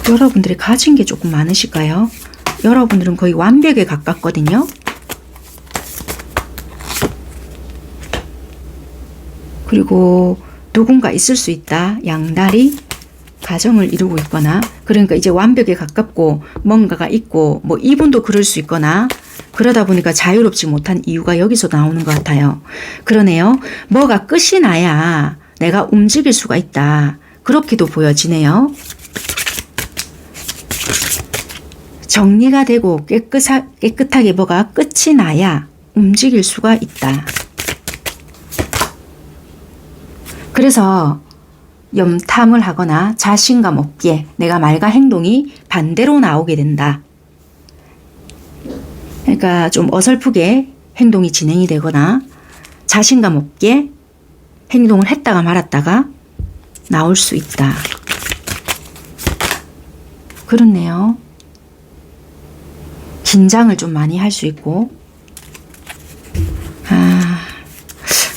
여러분들이 가진 게 조금 많으실까요? 여러분들은 거의 완벽에 가깝거든요. 그리고 누군가 있을 수 있다. 양다리, 가정을 이루고 있거나, 그러니까 이제 완벽에 가깝고 뭔가가 있고, 뭐 이분도 그럴 수 있거나, 그러다 보니까 자유롭지 못한 이유가 여기서 나오는 것 같아요. 그러네요. 뭐가 끝이 나야 내가 움직일 수가 있다. 그렇게도 보여지네요. 정리가 되고 깨끗하게 뭐가 끝이 나야 움직일 수가 있다. 그래서 염탐을 하거나 자신감 없게 내가 말과 행동이 반대로 나오게 된다. 그러니까 좀 어설프게 행동이 진행이 되거나 자신감 없게 행동을 했다가 말았다가 나올 수 있다. 그렇네요. 긴장을 좀 많이 할 수 있고.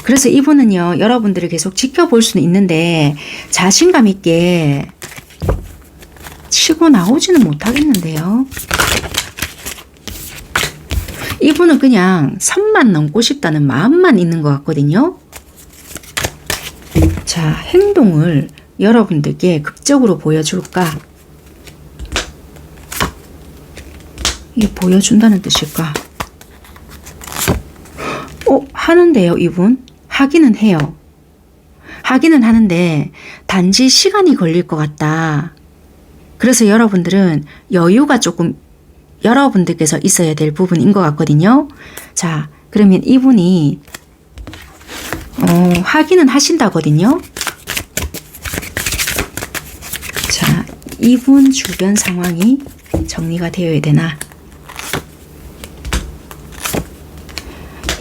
그래서 이분은요, 여러분들을 계속 지켜볼 수는 있는데 자신감 있게 치고 나오지는 못하겠는데요. 이분은 그냥 선만 넘고 싶다는 마음만 있는 것 같거든요. 자, 행동을 여러분들께 극적으로 보여줄까? 이게 보여준다는 뜻일까? 하는데요, 이분? 하기는 해요. 하기는 하는데 단지 시간이 걸릴 것 같다. 그래서 여러분들은 여유가 조금 여러분들께서 있어야 될 부분인 것 같거든요. 자, 그러면 이분이 하기는 하신다거든요. 자, 이분 주변 상황이 정리가 되어야 되나?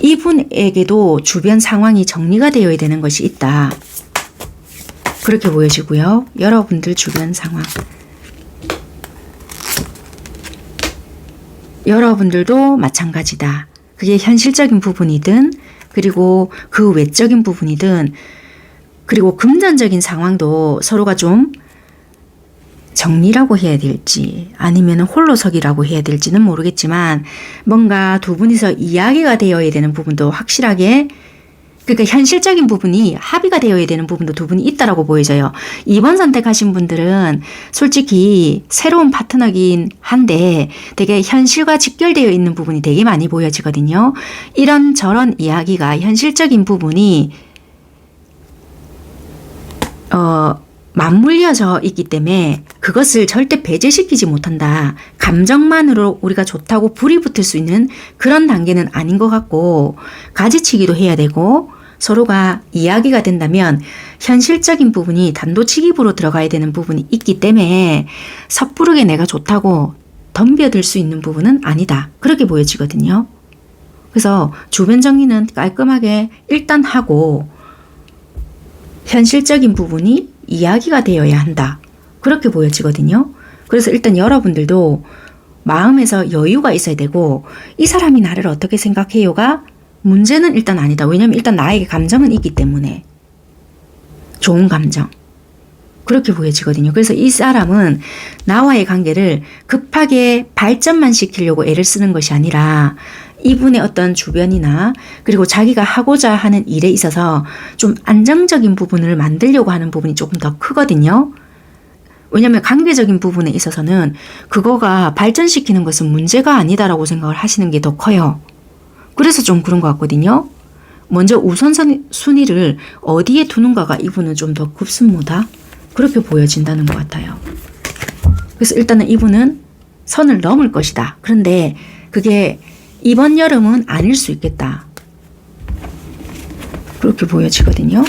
이분에게도 주변 상황이 정리가 되어야 되는 것이 있다. 그렇게 보여지고요. 여러분들 주변 상황. 여러분들도 마찬가지다. 그게 현실적인 부분이든 그리고 그 외적인 부분이든 그리고 금전적인 상황도 서로가 좀 정리라고 해야 될지 아니면 홀로서기라고 해야 될지는 모르겠지만 뭔가 두 분이서 이야기가 되어야 되는 부분도 확실하게, 그러니까 현실적인 부분이 합의가 되어야 되는 부분도 두 분이 있다라고 보여져요. 2번 선택하신 분들은 솔직히 새로운 파트너긴 한데 되게 현실과 직결되어 있는 부분이 되게 많이 보여지거든요. 이런 저런 이야기가 현실적인 부분이 맞물려져 있기 때문에 그것을 절대 배제시키지 못한다. 감정만으로 우리가 좋다고 불이 붙을 수 있는 그런 단계는 아닌 것 같고, 가지치기도 해야 되고 서로가 이야기가 된다면 현실적인 부분이 단도직입으로 들어가야 되는 부분이 있기 때문에 섣부르게 내가 좋다고 덤벼들 수 있는 부분은 아니다. 그렇게 보여지거든요. 그래서 주변 정리는 깔끔하게 일단 하고 현실적인 부분이 이야기가 되어야 한다. 그렇게 보여지거든요. 그래서 일단 여러분들도 마음에서 여유가 있어야 되고, 이 사람이 나를 어떻게 생각해요가 문제는 일단 아니다. 왜냐면 일단 나에게 감정은 있기 때문에. 좋은 감정. 그렇게 보여지거든요. 그래서 이 사람은 나와의 관계를 급하게 발전만 시키려고 애를 쓰는 것이 아니라 이분의 어떤 주변이나 그리고 자기가 하고자 하는 일에 있어서 좀 안정적인 부분을 만들려고 하는 부분이 조금 더 크거든요. 왜냐하면 관계적인 부분에 있어서는 그거가 발전시키는 것은 문제가 아니다라고 생각을 하시는 게 더 커요. 그래서 좀 그런 것 같거든요. 먼저 우선순위를 어디에 두는가가 이분은 좀 더 급습니다. 그렇게 보여진다는 것 같아요. 그래서 일단은 이분은 선을 넘을 것이다. 그런데 그게 이번 여름은 아닐 수 있겠다. 그렇게 보여지거든요.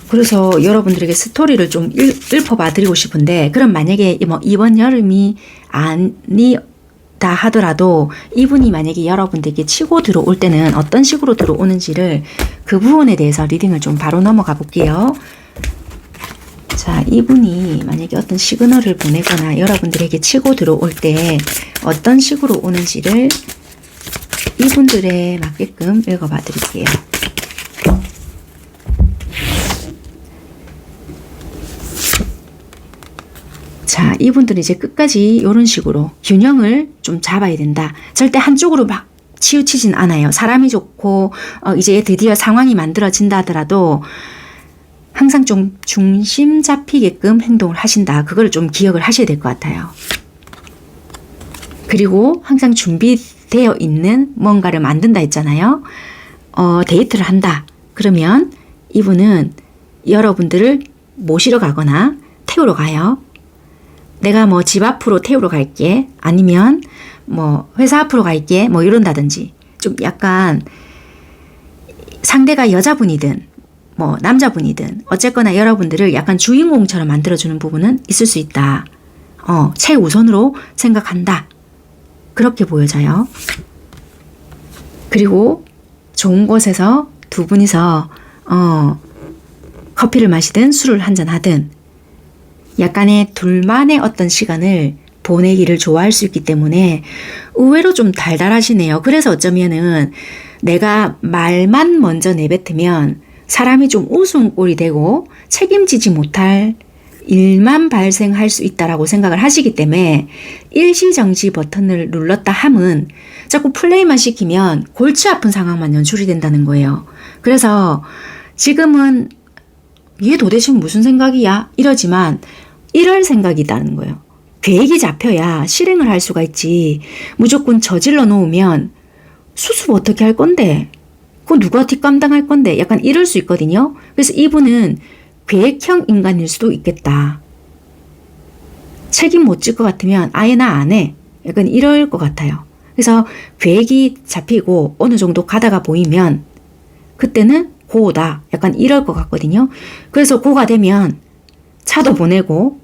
그래서 여러분들에게 스토리를 좀 읊어봐 드리고 싶은데, 그럼 만약에 뭐 이번 여름이 아니다 하더라도 이분이 만약에 여러분들에게 치고 들어올 때는 어떤 식으로 들어오는지를 그 부분에 대해서 리딩을 좀 바로 넘어가 볼게요. 자, 이분이 만약에 어떤 시그널을 보내거나 여러분들에게 치고 들어올 때 어떤 식으로 오는지를 이분들에 맞게끔 읽어봐 드릴게요. 자, 이분들은 이제 끝까지 이런 식으로 균형을 좀 잡아야 된다. 절대 한쪽으로 막 치우치진 않아요. 사람이 좋고 이제 드디어 상황이 만들어진다 하더라도 항상 좀 중심 잡히게끔 행동을 하신다. 그걸 좀 기억을 하셔야 될 것 같아요. 그리고 항상 준비되어 있는 뭔가를 만든다 했잖아요. 데이트를 한다. 그러면 이분은 여러분들을 모시러 가거나 태우러 가요. 내가 뭐 집 앞으로 태우러 갈게. 아니면 뭐 회사 앞으로 갈게. 뭐 이런다든지. 좀 약간 상대가 여자분이든 뭐 남자분이든 어쨌거나 여러분들을 약간 주인공처럼 만들어주는 부분은 있을 수 있다. 최우선으로 생각한다. 그렇게 보여져요. 그리고 좋은 곳에서 두 분이서 커피를 마시든 술을 한잔 하든 약간의 둘만의 어떤 시간을 보내기를 좋아할 수 있기 때문에 의외로 좀 달달하시네요. 그래서 어쩌면은 내가 말만 먼저 내뱉으면 사람이 좀 우스운꼴이 되고 책임지지 못할 일만 발생할 수 있다라고 생각을 하시기 때문에 일시정지 버튼을 눌렀다 함은 자꾸 플레이만 시키면 골치 아픈 상황만 연출이 된다는 거예요. 그래서 지금은 얘 도대체 무슨 생각이야? 이러지만 이럴 생각이라는 거예요. 계획이 잡혀야 실행을 할 수가 있지. 무조건 저질러 놓으면 수습 어떻게 할 건데? 그거 누가 뒷감당할 건데? 약간 이럴 수 있거든요. 그래서 이분은 계획형 인간일 수도 있겠다. 책임 못 질 것 같으면 아예 나 안 해. 약간 이럴 것 같아요. 그래서 계획이 잡히고 어느 정도 가다가 보이면 그때는 고다. 약간 이럴 것 같거든요. 그래서 고가 되면 차도 보내고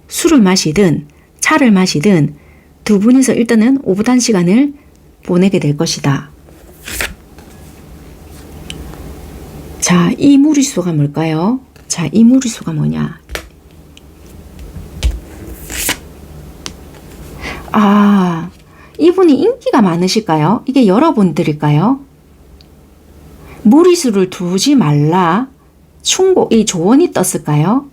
술을 마시든 차를 마시든 두 분이서 일단은 오붓한 시간을 보내게 될 것이다. 자, 이 무리수가 뭘까요? 자, 이 무리수가 뭐냐? 이분이 인기가 많으실까요? 이게 여러분들일까요? 무리수를 두지 말라. 충고의 조언이 떴을까요?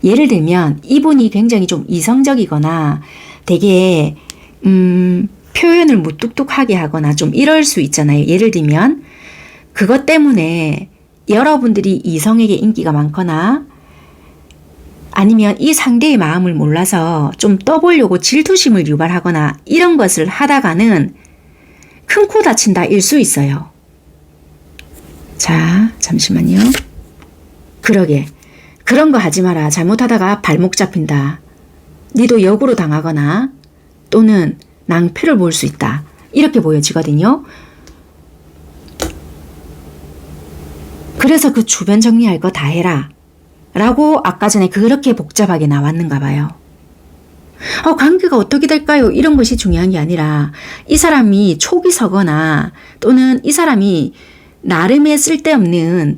예를 들면 이분이 굉장히 좀 이성적이거나 되게 표현을 무뚝뚝하게 하거나 좀 이럴 수 있잖아요. 예를 들면 그것 때문에 여러분들이 이성에게 인기가 많거나 아니면 이 상대의 마음을 몰라서 좀 떠보려고 질투심을 유발하거나 이런 것을 하다가는 큰 코 다친다 일 수 있어요. 자, 잠시만요. 그러게. 그런 거 하지 마라. 잘못하다가 발목 잡힌다. 니도 역으로 당하거나 또는 낭패를 볼 수 있다. 이렇게 보여지거든요. 그래서 그 주변 정리할 거 다 해라. 라고 아까 전에 그렇게 복잡하게 나왔는가 봐요. 관계가 어떻게 될까요? 이런 것이 중요한 게 아니라 이 사람이 촉이 서거나 또는 이 사람이 나름의 쓸데없는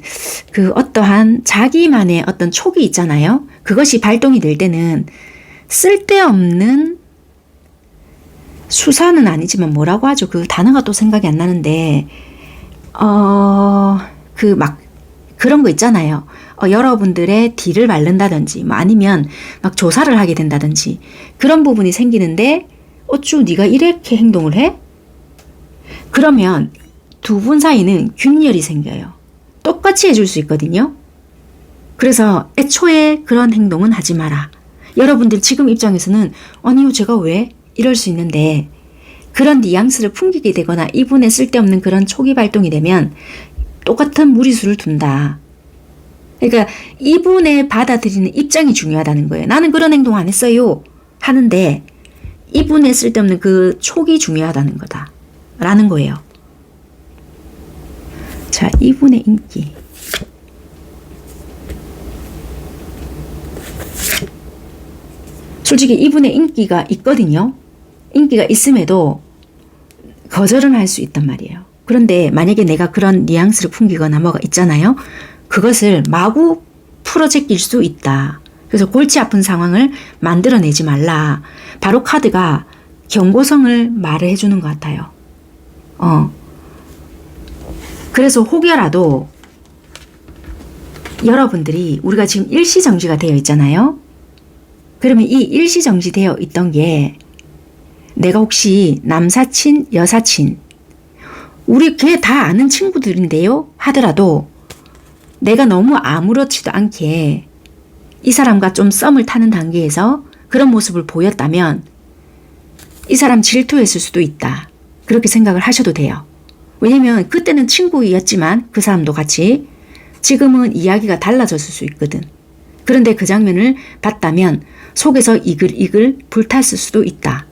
그 어떠한 자기만의 어떤 촉이 있잖아요. 그것이 발동이 될 때는 쓸데없는 수사는 아니지만 뭐라고 하죠? 그 단어가 또 생각이 안 나는데 그런 거 있잖아요. 여러분들의 딜을 바른다든지 뭐 아니면 막 조사를 하게 된다든지 그런 부분이 생기는데 어쭈 네가 이렇게 행동을 해? 그러면 두 분 사이는 균열이 생겨요. 똑같이 해줄 수 있거든요. 그래서 애초에 그런 행동은 하지 마라. 여러분들 지금 입장에서는 아니요 제가 왜? 이럴 수 있는데 그런 뉘앙스를 풍기게 되거나 이분의 쓸데없는 그런 촉이 발동이 되면 똑같은 무리수를 둔다. 그러니까 이분의 받아들이는 입장이 중요하다는 거예요. 나는 그런 행동 안 했어요. 하는데 이분의 쓸데없는 그 촉이 중요하다는 거다. 라는 거예요. 자, 이분의 인기. 솔직히 이분의 인기가 있거든요. 인기가 있음에도 거절은 할 수 있단 말이에요. 그런데 만약에 내가 그런 뉘앙스를 풍기거나 뭐가 있잖아요. 그것을 마구 풀어제낄 수 있다. 그래서 골치 아픈 상황을 만들어내지 말라. 바로 카드가 경고성을 말을 해주는 것 같아요. 그래서 혹여라도 여러분들이 우리가 지금 일시정지가 되어 있잖아요. 그러면 이 일시정지 되어 있던 게 내가 혹시 남사친, 여사친 우리 걔 다 아는 친구들인데요 하더라도 내가 너무 아무렇지도 않게 이 사람과 좀 썸을 타는 단계에서 그런 모습을 보였다면 이 사람 질투했을 수도 있다. 그렇게 생각을 하셔도 돼요. 왜냐면 그때는 친구였지만 그 사람도 같이 지금은 이야기가 달라졌을 수 있거든. 그런데 그 장면을 봤다면 속에서 이글이글 불탔을 수도 있다.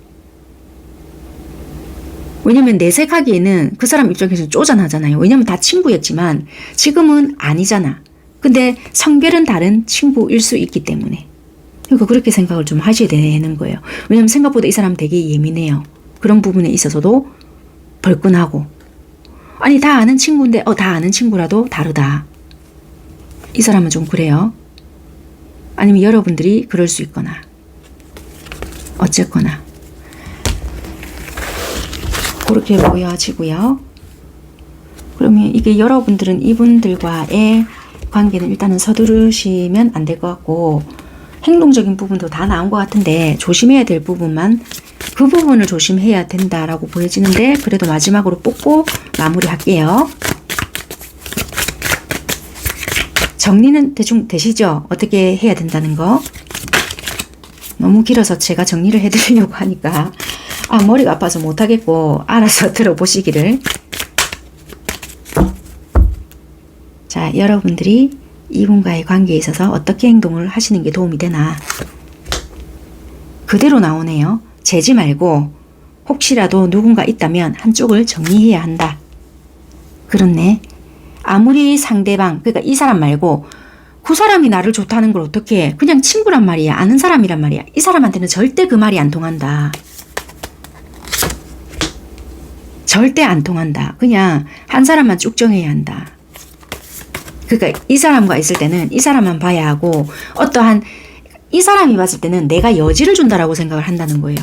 왜냐면 내색하기에는 그 사람 입장에서는 쪼잔하잖아요. 왜냐면 다 친구였지만 지금은 아니잖아. 근데 성별은 다른 친구일 수 있기 때문에. 그러니까 그렇게 생각을 좀 하셔야 되는 거예요. 왜냐면 생각보다 이 사람 되게 예민해요. 그런 부분에 있어서도 벌끈하고. 아니 다 아는 친구인데 다 아는 친구라도 다르다. 이 사람은 좀 그래요. 아니면 여러분들이 그럴 수 있거나. 어쨌거나. 그렇게 보여지고요. 그러면 이게 여러분들은 이분들과의 관계는 일단은 서두르시면 안 될 것 같고 행동적인 부분도 다 나온 것 같은데 조심해야 될 부분만 그 부분을 조심해야 된다라고 보여지는데 그래도 마지막으로 뽑고 마무리할게요. 정리는 대충 되시죠? 어떻게 해야 된다는 거? 너무 길어서 제가 정리를 해드리려고 하니까 머리가 아파서 못하겠고 알아서 들어보시기를. 자, 여러분들이 이분과의 관계에 있어서 어떻게 행동을 하시는 게 도움이 되나. 그대로 나오네요. 재지 말고 혹시라도 누군가 있다면 한쪽을 정리해야 한다. 그렇네. 아무리 상대방, 그러니까 이 사람 말고 그 사람이 나를 좋다는 걸 어떻게 해. 그냥 친구란 말이야. 아는 사람이란 말이야. 이 사람한테는 절대 그 말이 안 통한다. 절대 안 통한다. 그냥 한 사람만 쭉 정해야 한다. 그러니까 이 사람과 있을 때는 이 사람만 봐야 하고 어떠한 이 사람이 봤을 때는 내가 여지를 준다라고 생각을 한다는 거예요.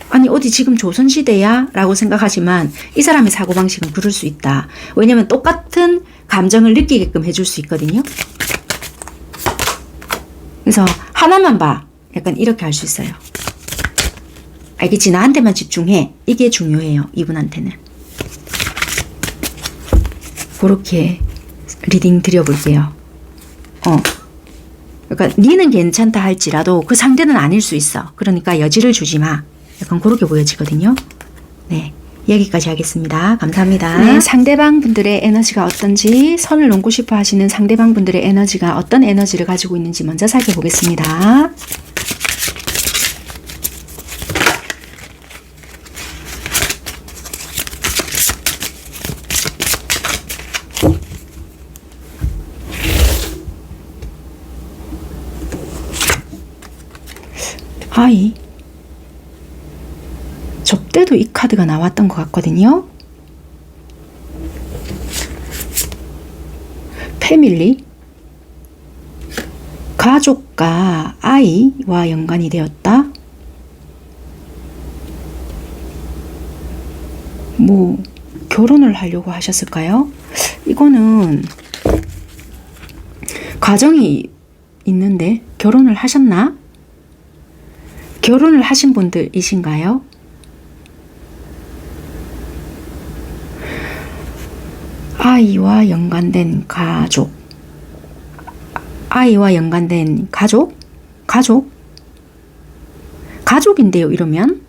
아니 어디 지금 조선시대야? 라고 생각하지만 이 사람의 사고방식은 그럴 수 있다. 왜냐면 똑같은 감정을 느끼게끔 해줄 수 있거든요. 그래서 하나만 봐. 약간 이렇게 할 수 있어요. 알겠지? 나한테만 집중해. 이게 중요해요. 이분한테는. 그렇게 리딩 드려볼게요. 그러니까 니는 괜찮다 할지라도 그 상대는 아닐 수 있어. 그러니까 여지를 주지 마. 약간 그렇게 보여지거든요. 네, 여기까지 하겠습니다. 감사합니다. 네, 상대방 분들의 에너지가 어떤지, 선을 넘고 싶어 하시는 상대방 분들의 에너지가 어떤 에너지를 가지고 있는지 먼저 살펴보겠습니다. 아이, 저때도 이 카드가 나왔던 것 같거든요. 패밀리, 가족과 아이와 연관이 되었다. 뭐 결혼을 하려고 하셨을까요? 이거는 가정이 있는데 결혼을 하셨나? 결혼을 하신 분들이신가요? 아이와 연관된 가족. 아이와 연관된 가족? 가족인데요, 이러면.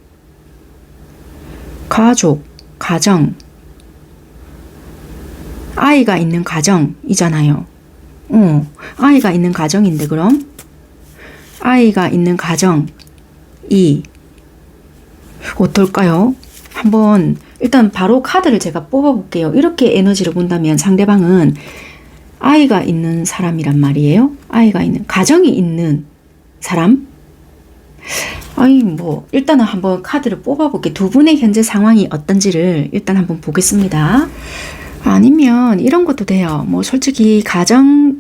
가족, 가정. 아이가 있는 가정이잖아요. 아이가 있는 가정인데, 그럼? 아이가 있는 가정. 어떨까요? 한번 일단 바로 카드를 제가 뽑아볼게요. 이렇게 에너지를 본다면 상대방은 아이가 있는 사람이란 말이에요. 아이가 있는, 가정이 있는 사람? 아니 뭐 일단은 한번 카드를 뽑아볼게요. 두 분의 현재 상황이 어떤지를 일단 한번 보겠습니다. 아니면 이런 것도 돼요. 뭐 솔직히 가정이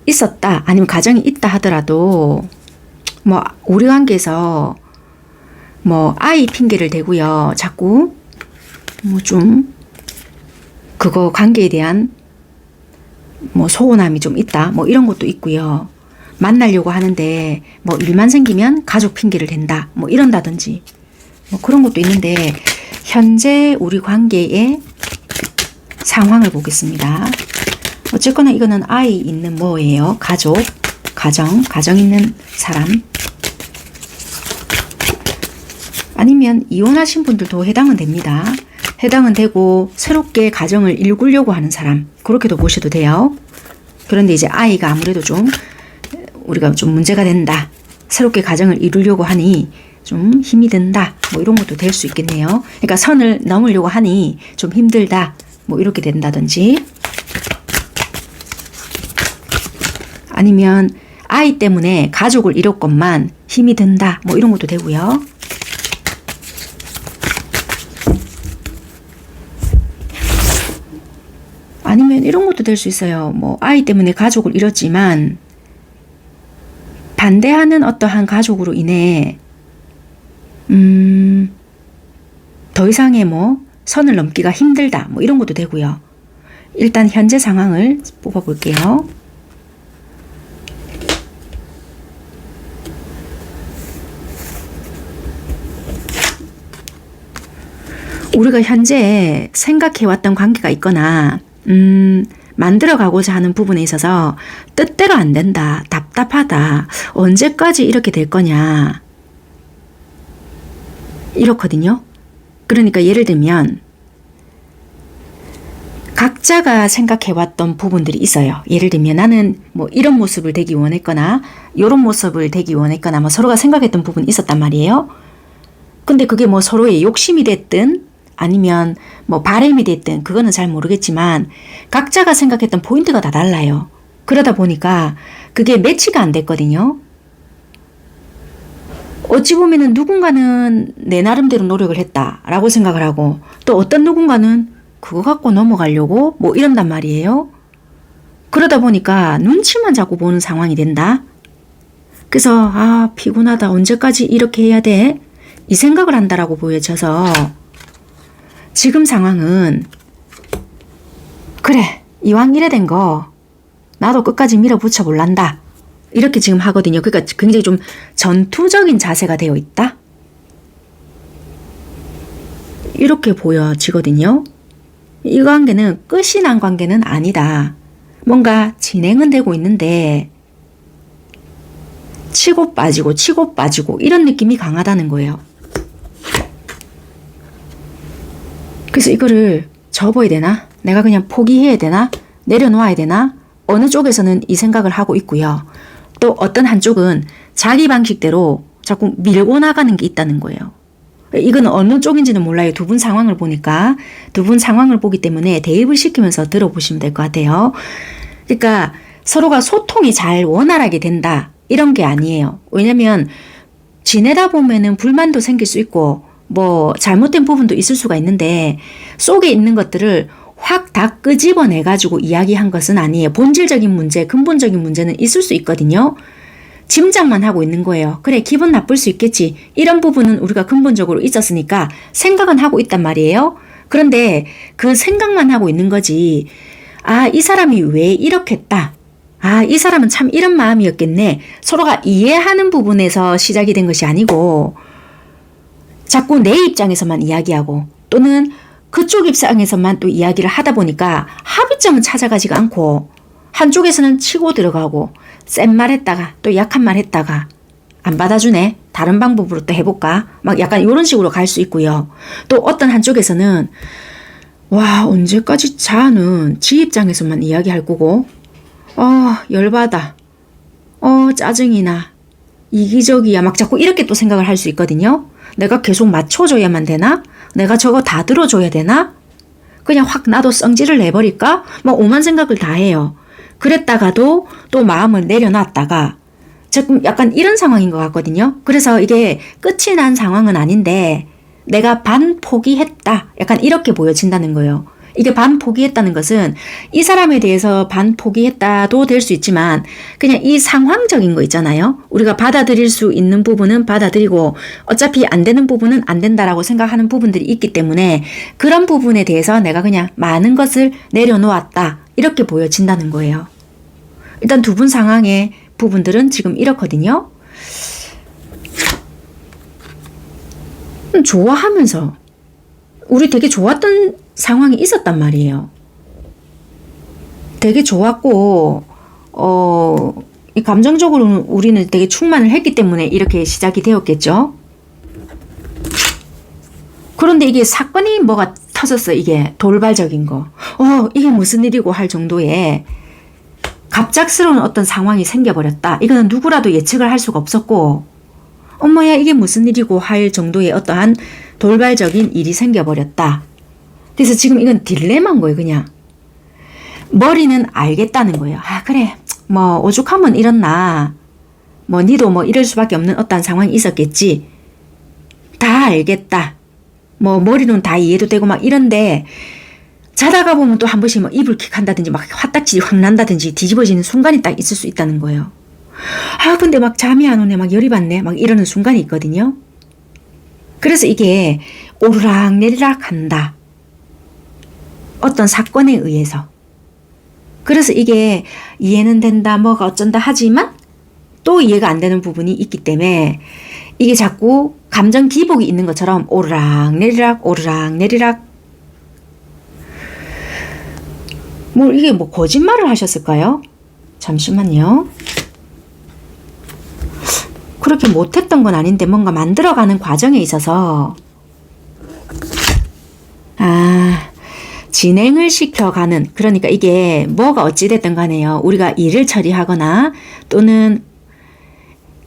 있었다, 아니면 가정이 있다 하더라도 뭐 우리 관계에서 뭐 아이 핑계를 대고요. 자꾸 뭐 좀 그거 관계에 대한 뭐 소원함이 좀 있다. 뭐 이런 것도 있고요. 만나려고 하는데 뭐 일만 생기면 가족 핑계를 댄다. 뭐 이런다든지 뭐 그런 것도 있는데 현재 우리 관계의 상황을 보겠습니다. 어쨌거나 이거는 아이 있는 뭐예요? 가족, 가정 있는 사람. 아니면 이혼하신 분들도 해당은 됩니다. 해당은 되고 새롭게 가정을 일구려고 하는 사람, 그렇게도 보셔도 돼요. 그런데 이제 아이가 아무래도 좀 우리가 좀 문제가 된다. 새롭게 가정을 이루려고 하니 좀 힘이 든다. 뭐 이런 것도 될 수 있겠네요. 그러니까 선을 넘으려고 하니 좀 힘들다. 뭐 이렇게 된다든지. 아니면 아이 때문에 가족을 잃었건만 힘이 든다. 뭐 이런 것도 되고요. 아니면 이런 것도 될 수 있어요. 뭐 아이 때문에 가족을 잃었지만 반대하는 어떠한 가족으로 인해 더 이상의 뭐 선을 넘기가 힘들다. 뭐 이런 것도 되고요. 일단 현재 상황을 뽑아볼게요. 우리가 현재 생각해왔던 관계가 있거나 만들어가고자 하는 부분에 있어서 뜻대로 안 된다, 답답하다, 언제까지 이렇게 될 거냐, 이렇거든요. 그러니까 예를 들면 각자가 생각해왔던 부분들이 있어요. 예를 들면 나는 뭐 이런 모습을 되기 원했거나 이런 모습을 되기 원했거나 뭐 서로가 생각했던 부분이 있었단 말이에요. 근데 그게 뭐 서로의 욕심이 됐든 아니면 뭐 바람이 됐든 그거는 잘 모르겠지만 각자가 생각했던 포인트가 다 달라요. 그러다 보니까 그게 매치가 안 됐거든요. 어찌 보면은 누군가는 내 나름대로 노력을 했다라고 생각을 하고 또 어떤 누군가는 그거 갖고 넘어가려고 뭐 이런단 말이에요. 그러다 보니까 눈치만 자꾸 보는 상황이 된다. 그래서 아 피곤하다, 언제까지 이렇게 해야 돼? 이 생각을 한다라고 보여져서 지금 상황은 그래 이왕 이래 된 거 나도 끝까지 밀어붙여 볼란다. 이렇게 지금 하거든요. 그러니까 굉장히 좀 전투적인 자세가 되어 있다. 이렇게 보여지거든요. 이 관계는 끝이 난 관계는 아니다. 뭔가 진행은 되고 있는데 치고 빠지고 이런 느낌이 강하다는 거예요. 그래서 이거를 접어야 되나? 내가 그냥 포기해야 되나? 내려놓아야 되나? 어느 쪽에서는 이 생각을 하고 있고요. 또 어떤 한쪽은 자기 방식대로 자꾸 밀고 나가는 게 있다는 거예요. 이건 어느 쪽인지는 몰라요. 두 분 상황을 보니까. 두 분 상황을 보기 때문에 대입을 시키면서 들어보시면 될 것 같아요. 그러니까 서로가 소통이 잘 원활하게 된다. 이런 게 아니에요. 왜냐면 지내다 보면은 불만도 생길 수 있고 뭐 잘못된 부분도 있을 수가 있는데 속에 있는 것들을 확 다 끄집어내가지고 이야기한 것은 아니에요. 본질적인 문제, 근본적인 문제는 있을 수 있거든요. 짐작만 하고 있는 거예요. 그래 기분 나쁠 수 있겠지. 이런 부분은 우리가 근본적으로 있었으니까 생각은 하고 있단 말이에요. 그런데 그 생각만 하고 있는 거지. 아, 이 사람이 왜 이렇게 했다. 아, 이 사람은 참 이런 마음이었겠네. 서로가 이해하는 부분에서 시작이 된 것이 아니고 자꾸 내 입장에서만 이야기하고 또는 그쪽 입장에서만 또 이야기를 하다 보니까 합의점은 찾아가지가 않고 한쪽에서는 치고 들어가고 센 말 했다가 또 약한 말 했다가 안 받아주네. 다른 방법으로 또 해볼까? 막 약간 이런 식으로 갈 수 있고요. 또 어떤 한쪽에서는 와 언제까지 자는 지 입장에서만 이야기할 거고 열받아. 짜증이 나. 이기적이야. 막 자꾸 이렇게 또 생각을 할 수 있거든요. 내가 계속 맞춰줘야만 되나? 내가 저거 다 들어줘야 되나? 그냥 확 나도 성질을 내버릴까? 막 오만 생각을 다 해요. 그랬다가도 또 마음을 내려놨다가 조금 약간 이런 상황인 것 같거든요. 그래서 이게 끝이 난 상황은 아닌데 내가 반 포기했다. 약간 이렇게 보여진다는 거예요. 이게 반 포기했다는 것은 이 사람에 대해서 반 포기했다도 될 수 있지만 그냥 이 상황적인 거 있잖아요. 우리가 받아들일 수 있는 부분은 받아들이고 어차피 안 되는 부분은 안 된다라고 생각하는 부분들이 있기 때문에 그런 부분에 대해서 내가 그냥 많은 것을 내려놓았다. 이렇게 보여진다는 거예요. 일단 두 분 상황의 부분들은 지금 이렇거든요. 좋아하면서 우리 되게 좋았던 상황이 있었단 말이에요. 되게 좋았고, 이 감정적으로 우리는 되게 충만을 했기 때문에 이렇게 시작이 되었겠죠. 그런데 이게 사건이 뭐가 터졌어. 이게 돌발적인 거. 이게 무슨 일이고 할 정도의 갑작스러운 어떤 상황이 생겨버렸다. 이거는 누구라도 예측을 할 수가 없었고, 엄마야 이게 무슨 일이고 할 정도의 어떠한 돌발적인 일이 생겨버렸다. 그래서 지금 이건 딜레마인 거예요. 그냥 머리는 알겠다는 거예요. 아 그래 뭐 오죽하면 이렇나, 뭐 니도 뭐 이럴 수밖에 없는 어떤 상황이 있었겠지. 다 알겠다. 뭐 머리는 다 이해도 되고 막 이런데 자다가 보면 또 한 번씩 뭐 이불킥 한다든지 막 화딱지 확 난다든지 뒤집어지는 순간이 딱 있을 수 있다는 거예요. 아 근데 막 잠이 안 오네, 막 열이 받네, 막 이러는 순간이 있거든요. 그래서 이게 오르락 내리락 한다. 어떤 사건에 의해서. 그래서 이게 이해는 된다, 뭐가 어쩐다 하지만 또 이해가 안 되는 부분이 있기 때문에 이게 자꾸 감정 기복이 있는 것처럼 오르락 내리락 오르락 내리락. 뭐 이게 뭐 거짓말을 하셨을까요? 잠시만요. 그렇게 못했던 건 아닌데 뭔가 만들어가는 과정에 있어서 진행을 시켜가는, 그러니까 이게 뭐가 어찌됐든 간에요. 우리가 일을 처리하거나 또는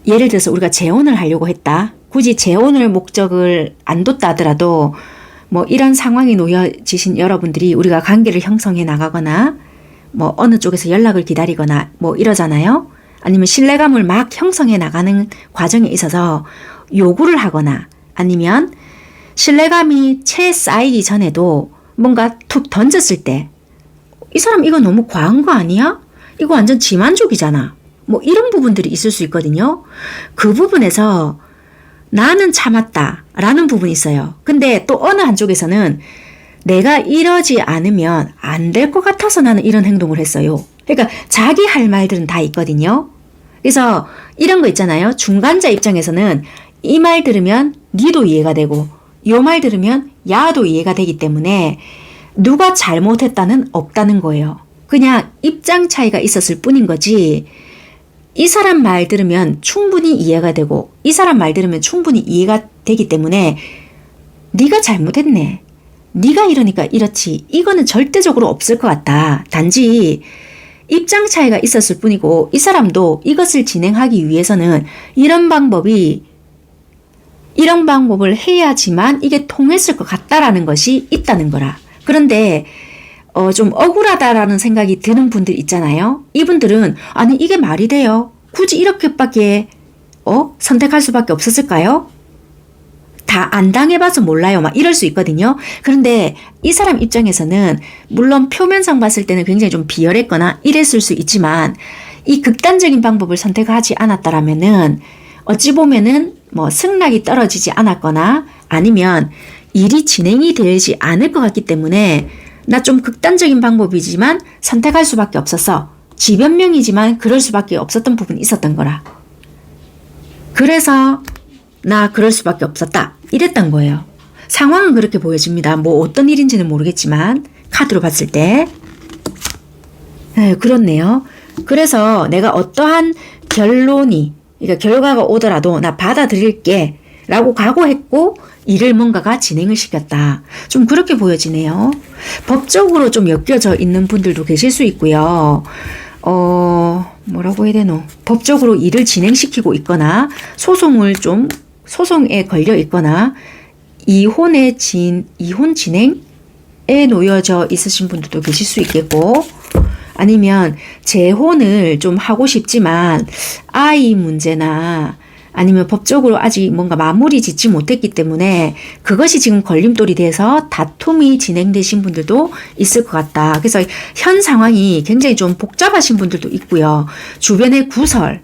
예를 들어서 우리가 재혼을 하려고 했다. 굳이 재혼을 목적을 안 뒀다 하더라도 뭐 이런 상황이 놓여지신 여러분들이 우리가 관계를 형성해 나가거나 뭐 어느 쪽에서 연락을 기다리거나 뭐 이러잖아요. 아니면 신뢰감을 막 형성해 나가는 과정에 있어서 요구를 하거나 아니면 신뢰감이 채 쌓이기 전에도 뭔가 툭 던졌을 때 이 사람 이거 너무 과한 거 아니야? 이거 완전 지만족이잖아. 뭐 이런 부분들이 있을 수 있거든요. 그 부분에서 나는 참았다 라는 부분이 있어요. 근데 또 어느 한쪽에서는 내가 이러지 않으면 안 될 것 같아서 나는 이런 행동을 했어요. 그러니까 자기 할 말들은 다 있거든요. 그래서 이런 거 있잖아요. 중간자 입장에서는 이 말 들으면 니도 이해가 되고 요 말 들으면 야도 이해가 되기 때문에 누가 잘못했다는 없다는 거예요. 그냥 입장 차이가 있었을 뿐인 거지. 이 사람 말 들으면 충분히 이해가 되고 이 사람 말 들으면 충분히 이해가 되기 때문에 네가 잘못했네, 네가 이러니까 이렇지, 이거는 절대적으로 없을 것 같다. 단지 입장 차이가 있었을 뿐이고 이 사람도 이것을 진행하기 위해서는 이런 방법을 해야지만 이게 통했을 것 같다라는 것이 있다는 거라. 그런데 좀 억울하다라는 생각이 드는 분들 있잖아요. 이분들은 아니 이게 말이 돼요? 굳이 이렇게밖에 선택할 수밖에 없었을까요? 다 안 당해봐서 몰라요. 막 이럴 수 있거든요. 그런데 이 사람 입장에서는 물론 표면상 봤을 때는 굉장히 좀 비열했거나 이랬을 수 있지만 이 극단적인 방법을 선택하지 않았다라면은 어찌 보면은 뭐 승낙이 떨어지지 않았거나 아니면 일이 진행이 되지 않을 것 같기 때문에 나 좀 극단적인 방법이지만 선택할 수밖에 없었어. 지변명이지만 그럴 수밖에 없었던 부분이 있었던 거라. 그래서 나 그럴 수밖에 없었다. 이랬던 거예요. 상황은 그렇게 보여집니다. 뭐 어떤 일인지는 모르겠지만 카드로 봤을 때. 네, 그렇네요. 그래서 내가 어떠한 그러니까 결과가 오더라도 나 받아들일게 라고 각오했고 일을 뭔가가 진행을 시켰다. 좀 그렇게 보여지네요. 법적으로 좀 엮여져 있는 분들도 계실 수 있고요. 뭐라고 해야 되노? 법적으로 일을 진행시키고 있거나 소송에 걸려 있거나 이혼 진행에 놓여져 있으신 분들도 계실 수 있겠고 아니면 재혼을 좀 하고 싶지만 아이 문제나 아니면 법적으로 아직 뭔가 마무리 짓지 못했기 때문에 그것이 지금 걸림돌이 돼서 다툼이 진행되신 분들도 있을 것 같다. 그래서 현 상황이 굉장히 좀 복잡하신 분들도 있고요. 주변의 구설,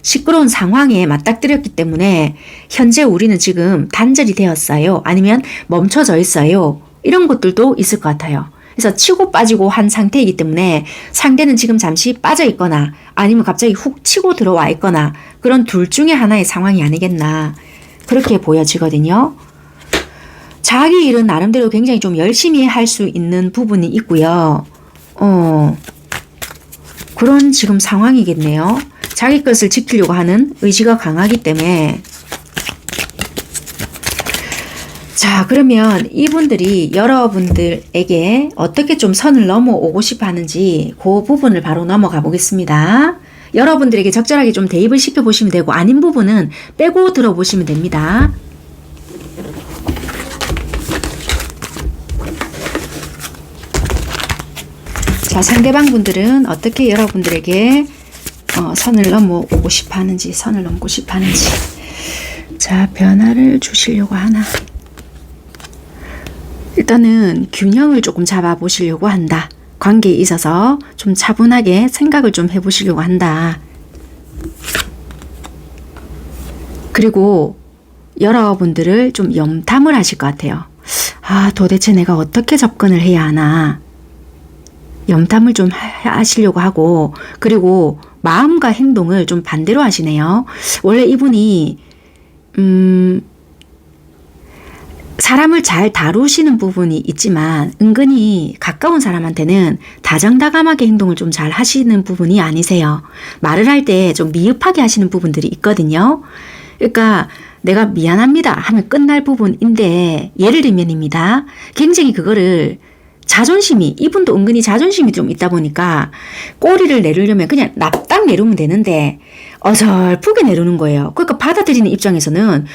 시끄러운 상황에 맞닥뜨렸기 때문에 현재 우리는 지금 단절이 되었어요. 아니면 멈춰져 있어요. 이런 것들도 있을 것 같아요. 그래서 치고 빠지고 한 상태이기 때문에 상대는 지금 잠시 빠져 있거나 아니면 갑자기 훅 치고 들어와 있거나 그런 둘 중에 하나의 상황이 아니겠나 그렇게 보여지거든요. 자기 일은 나름대로 굉장히 좀 열심히 할 수 있는 부분이 있고요. 그런 지금 상황이겠네요. 자기 것을 지키려고 하는 의지가 강하기 때문에. 자, 그러면 이분들이 여러분들에게 어떻게 좀 선을 넘어오고 싶어 하는지 그 부분을 바로 넘어가 보겠습니다. 여러분들에게 적절하게 좀 대입을 시켜보시면 되고, 아닌 부분은 빼고 들어보시면 됩니다. 자, 상대방 분들은 어떻게 여러분들에게 선을 넘어오고 싶어 하는지, 선을 넘고 싶어 하는지. 자, 변화를 주시려고 하나. 일단은 균형을 조금 잡아보시려고 한다. 관계에 있어서 좀 차분하게 생각을 좀 해보시려고 한다. 그리고 여러분들을 좀 염탐을 하실 것 같아요. 아, 도대체 내가 어떻게 접근을 해야 하나. 염탐을 좀 하시려고 하고, 그리고 마음과 행동을 좀 반대로 하시네요. 원래 이분이 사람을 잘 다루시는 부분이 있지만 은근히 가까운 사람한테는 다정다감하게 행동을 좀 잘 하시는 부분이 아니세요. 말을 할 때 좀 미흡하게 하시는 부분들이 있거든요. 그러니까 내가 미안합니다 하면 끝날 부분인데, 예를 들면입니다. 굉장히 그거를 자존심이, 이분도 은근히 자존심이 좀 있다 보니까 꼬리를 내리려면 그냥 납딱 내리면 되는데 어설프게 내리는 거예요. 그러니까 받아들이는 입장에서는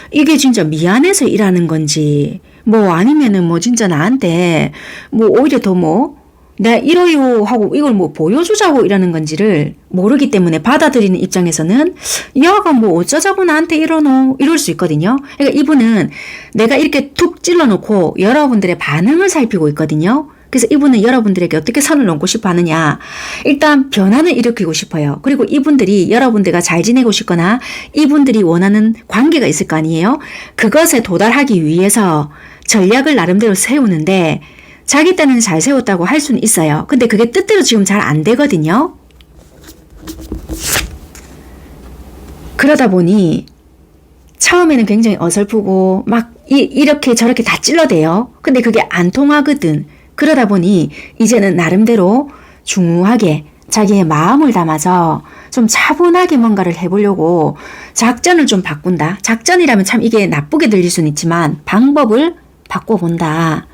이게 진짜 미안해서 일하는 건지, 뭐 아니면은 뭐 진짜 나한테 뭐 오히려 더 뭐 내가 이러요 하고 이걸 뭐 보여주자고 이러는 건지를 모르기 때문에, 받아들이는 입장에서는 야가 뭐 어쩌자고 나한테 이러노 이럴 수 있거든요. 그러니까 이분은 내가 이렇게 툭 찔러놓고 여러분들의 반응을 살피고 있거든요. 그래서 이분은 여러분들에게 어떻게 선을 넘고 싶어 하느냐. 일단 변화는 일으키고 싶어요. 그리고 이분들이 여러분들과 잘 지내고 싶거나 이분들이 원하는 관계가 있을 거 아니에요. 그것에 도달하기 위해서 전략을 나름대로 세우는데, 자기 딴에는 잘 세웠다고 할 수는 있어요. 근데 그게 뜻대로 지금 잘 안 되거든요. 그러다 보니 처음에는 굉장히 어설프고 막 이렇게 저렇게 다 찔러대요. 근데 그게 안 통하거든. 그러다 보니 이제는 나름대로 중후하게 자기의 마음을 담아서 좀 차분하게 뭔가를 해보려고 작전을 좀 바꾼다. 작전이라면 참 이게 나쁘게 들릴 수는 있지만 방법을 바꿔본다.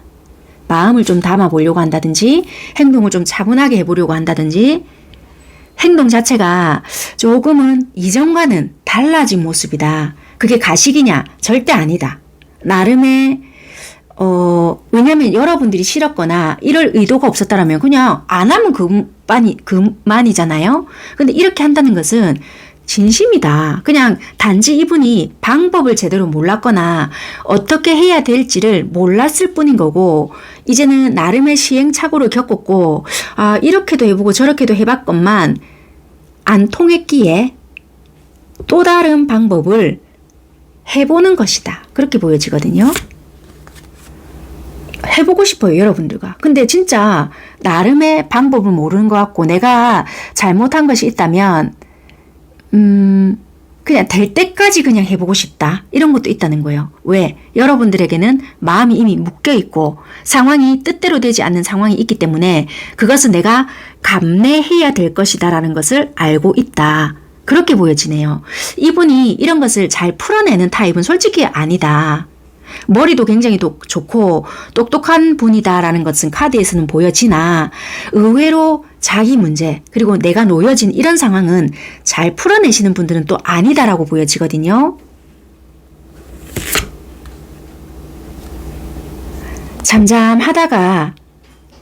마음을 좀 담아보려고 한다든지 행동을 좀 차분하게 해보려고 한다든지, 행동 자체가 조금은 이전과는 달라진 모습이다. 그게 가식이냐? 절대 아니다. 나름의 왜냐면 여러분들이 싫었거나 이럴 의도가 없었다라면 그냥 안 하면 그만이잖아요. 근데 이렇게 한다는 것은 진심이다. 그냥 단지 이분이 방법을 제대로 몰랐거나 어떻게 해야 될지를 몰랐을 뿐인 거고, 이제는 나름의 시행착오를 겪었고, 아, 이렇게도 해보고 저렇게도 해봤건만 안 통했기에 또 다른 방법을 해보는 것이다. 그렇게 보여지거든요. 해보고 싶어요, 여러분들과. 근데 진짜 나름의 방법을 모르는 것 같고, 내가 잘못한 것이 있다면 그냥 될 때까지 그냥 해보고 싶다. 이런 것도 있다는 거예요. 왜? 여러분들에게는 마음이 이미 묶여있고 상황이 뜻대로 되지 않는 상황이 있기 때문에 그것은 내가 감내해야 될 것이다 라는 것을 알고 있다. 그렇게 보여지네요. 이분이 이런 것을 잘 풀어내는 타입은 솔직히 아니다. 머리도 굉장히 좋고 똑똑한 분이다라는 것은 카드에서는 보여지나, 의외로 자기 문제 그리고 내가 놓여진 이런 상황은 잘 풀어내시는 분들은 또 아니다라고 보여지거든요. 잠잠하다가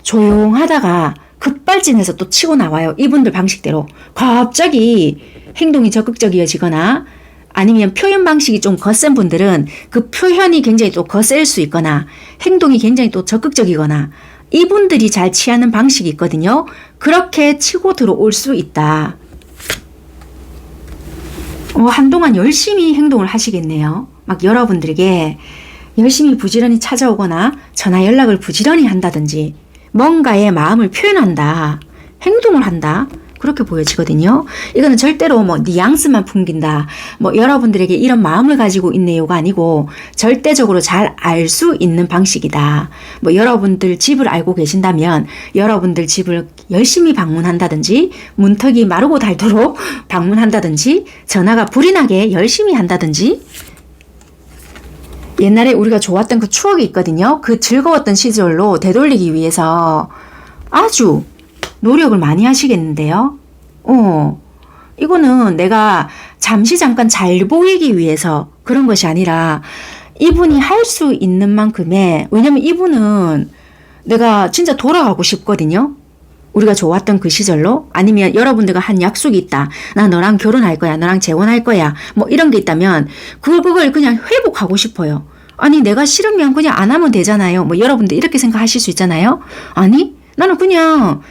조용하다가 급발진해서 또 치고 나와요. 이분들 방식대로 갑자기 행동이 적극적이어지거나, 아니면 표현 방식이 좀 거센 분들은 그 표현이 굉장히 또 거셀 수 있거나 행동이 굉장히 또 적극적이거나, 이분들이 잘 취하는 방식이 있거든요. 그렇게 치고 들어올 수 있다. 한동안 열심히 행동을 하시겠네요. 막 여러분들에게 열심히 부지런히 찾아오거나 전화 연락을 부지런히 한다든지 뭔가의 마음을 표현한다. 행동을 한다. 그렇게 보여지거든요. 이거는 절대로 뭐 뉘앙스만 풍긴다, 뭐 여러분들에게 이런 마음을 가지고 있네요가 아니고 절대적으로 잘 알 수 있는 방식이다. 뭐 여러분들 집을 알고 계신다면 여러분들 집을 열심히 방문한다든지, 문턱이 마르고 닳도록 방문한다든지, 전화가 불이 나게 열심히 한다든지, 옛날에 우리가 좋았던 그 추억이 있거든요. 그 즐거웠던 시절로 되돌리기 위해서 아주 노력을 많이 하시겠는데요. 이거는 내가 잠깐 잘 보이기 위해서 그런 것이 아니라 이분이 할 수 있는 만큼의, 왜냐면 이분은 내가 진짜 돌아가고 싶거든요. 우리가 좋았던 그 시절로, 아니면 여러분들과 한 약속이 있다. 나 너랑 결혼할 거야. 너랑 재혼할 거야. 뭐 이런 게 있다면 그걸 그냥 회복하고 싶어요. 아니 내가 싫으면 그냥 안 하면 되잖아요. 뭐 여러분들 이렇게 생각하실 수 있잖아요. 아니 나는 그냥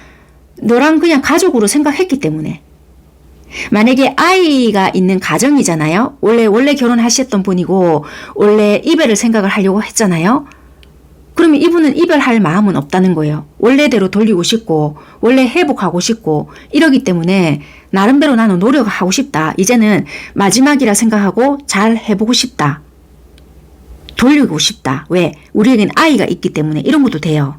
너랑 그냥 가족으로 생각했기 때문에. 만약에 아이가 있는 가정이잖아요. 원래 결혼하셨던 분이고 원래 이별을 생각을 하려고 했잖아요. 그러면 이분은 이별할 마음은 없다는 거예요. 원래대로 돌리고 싶고 원래 회복하고 싶고 이러기 때문에 나름대로 나는 노력하고 싶다. 이제는 마지막이라 생각하고 잘 해보고 싶다. 돌리고 싶다. 왜? 우리에겐 아이가 있기 때문에 이런 것도 돼요.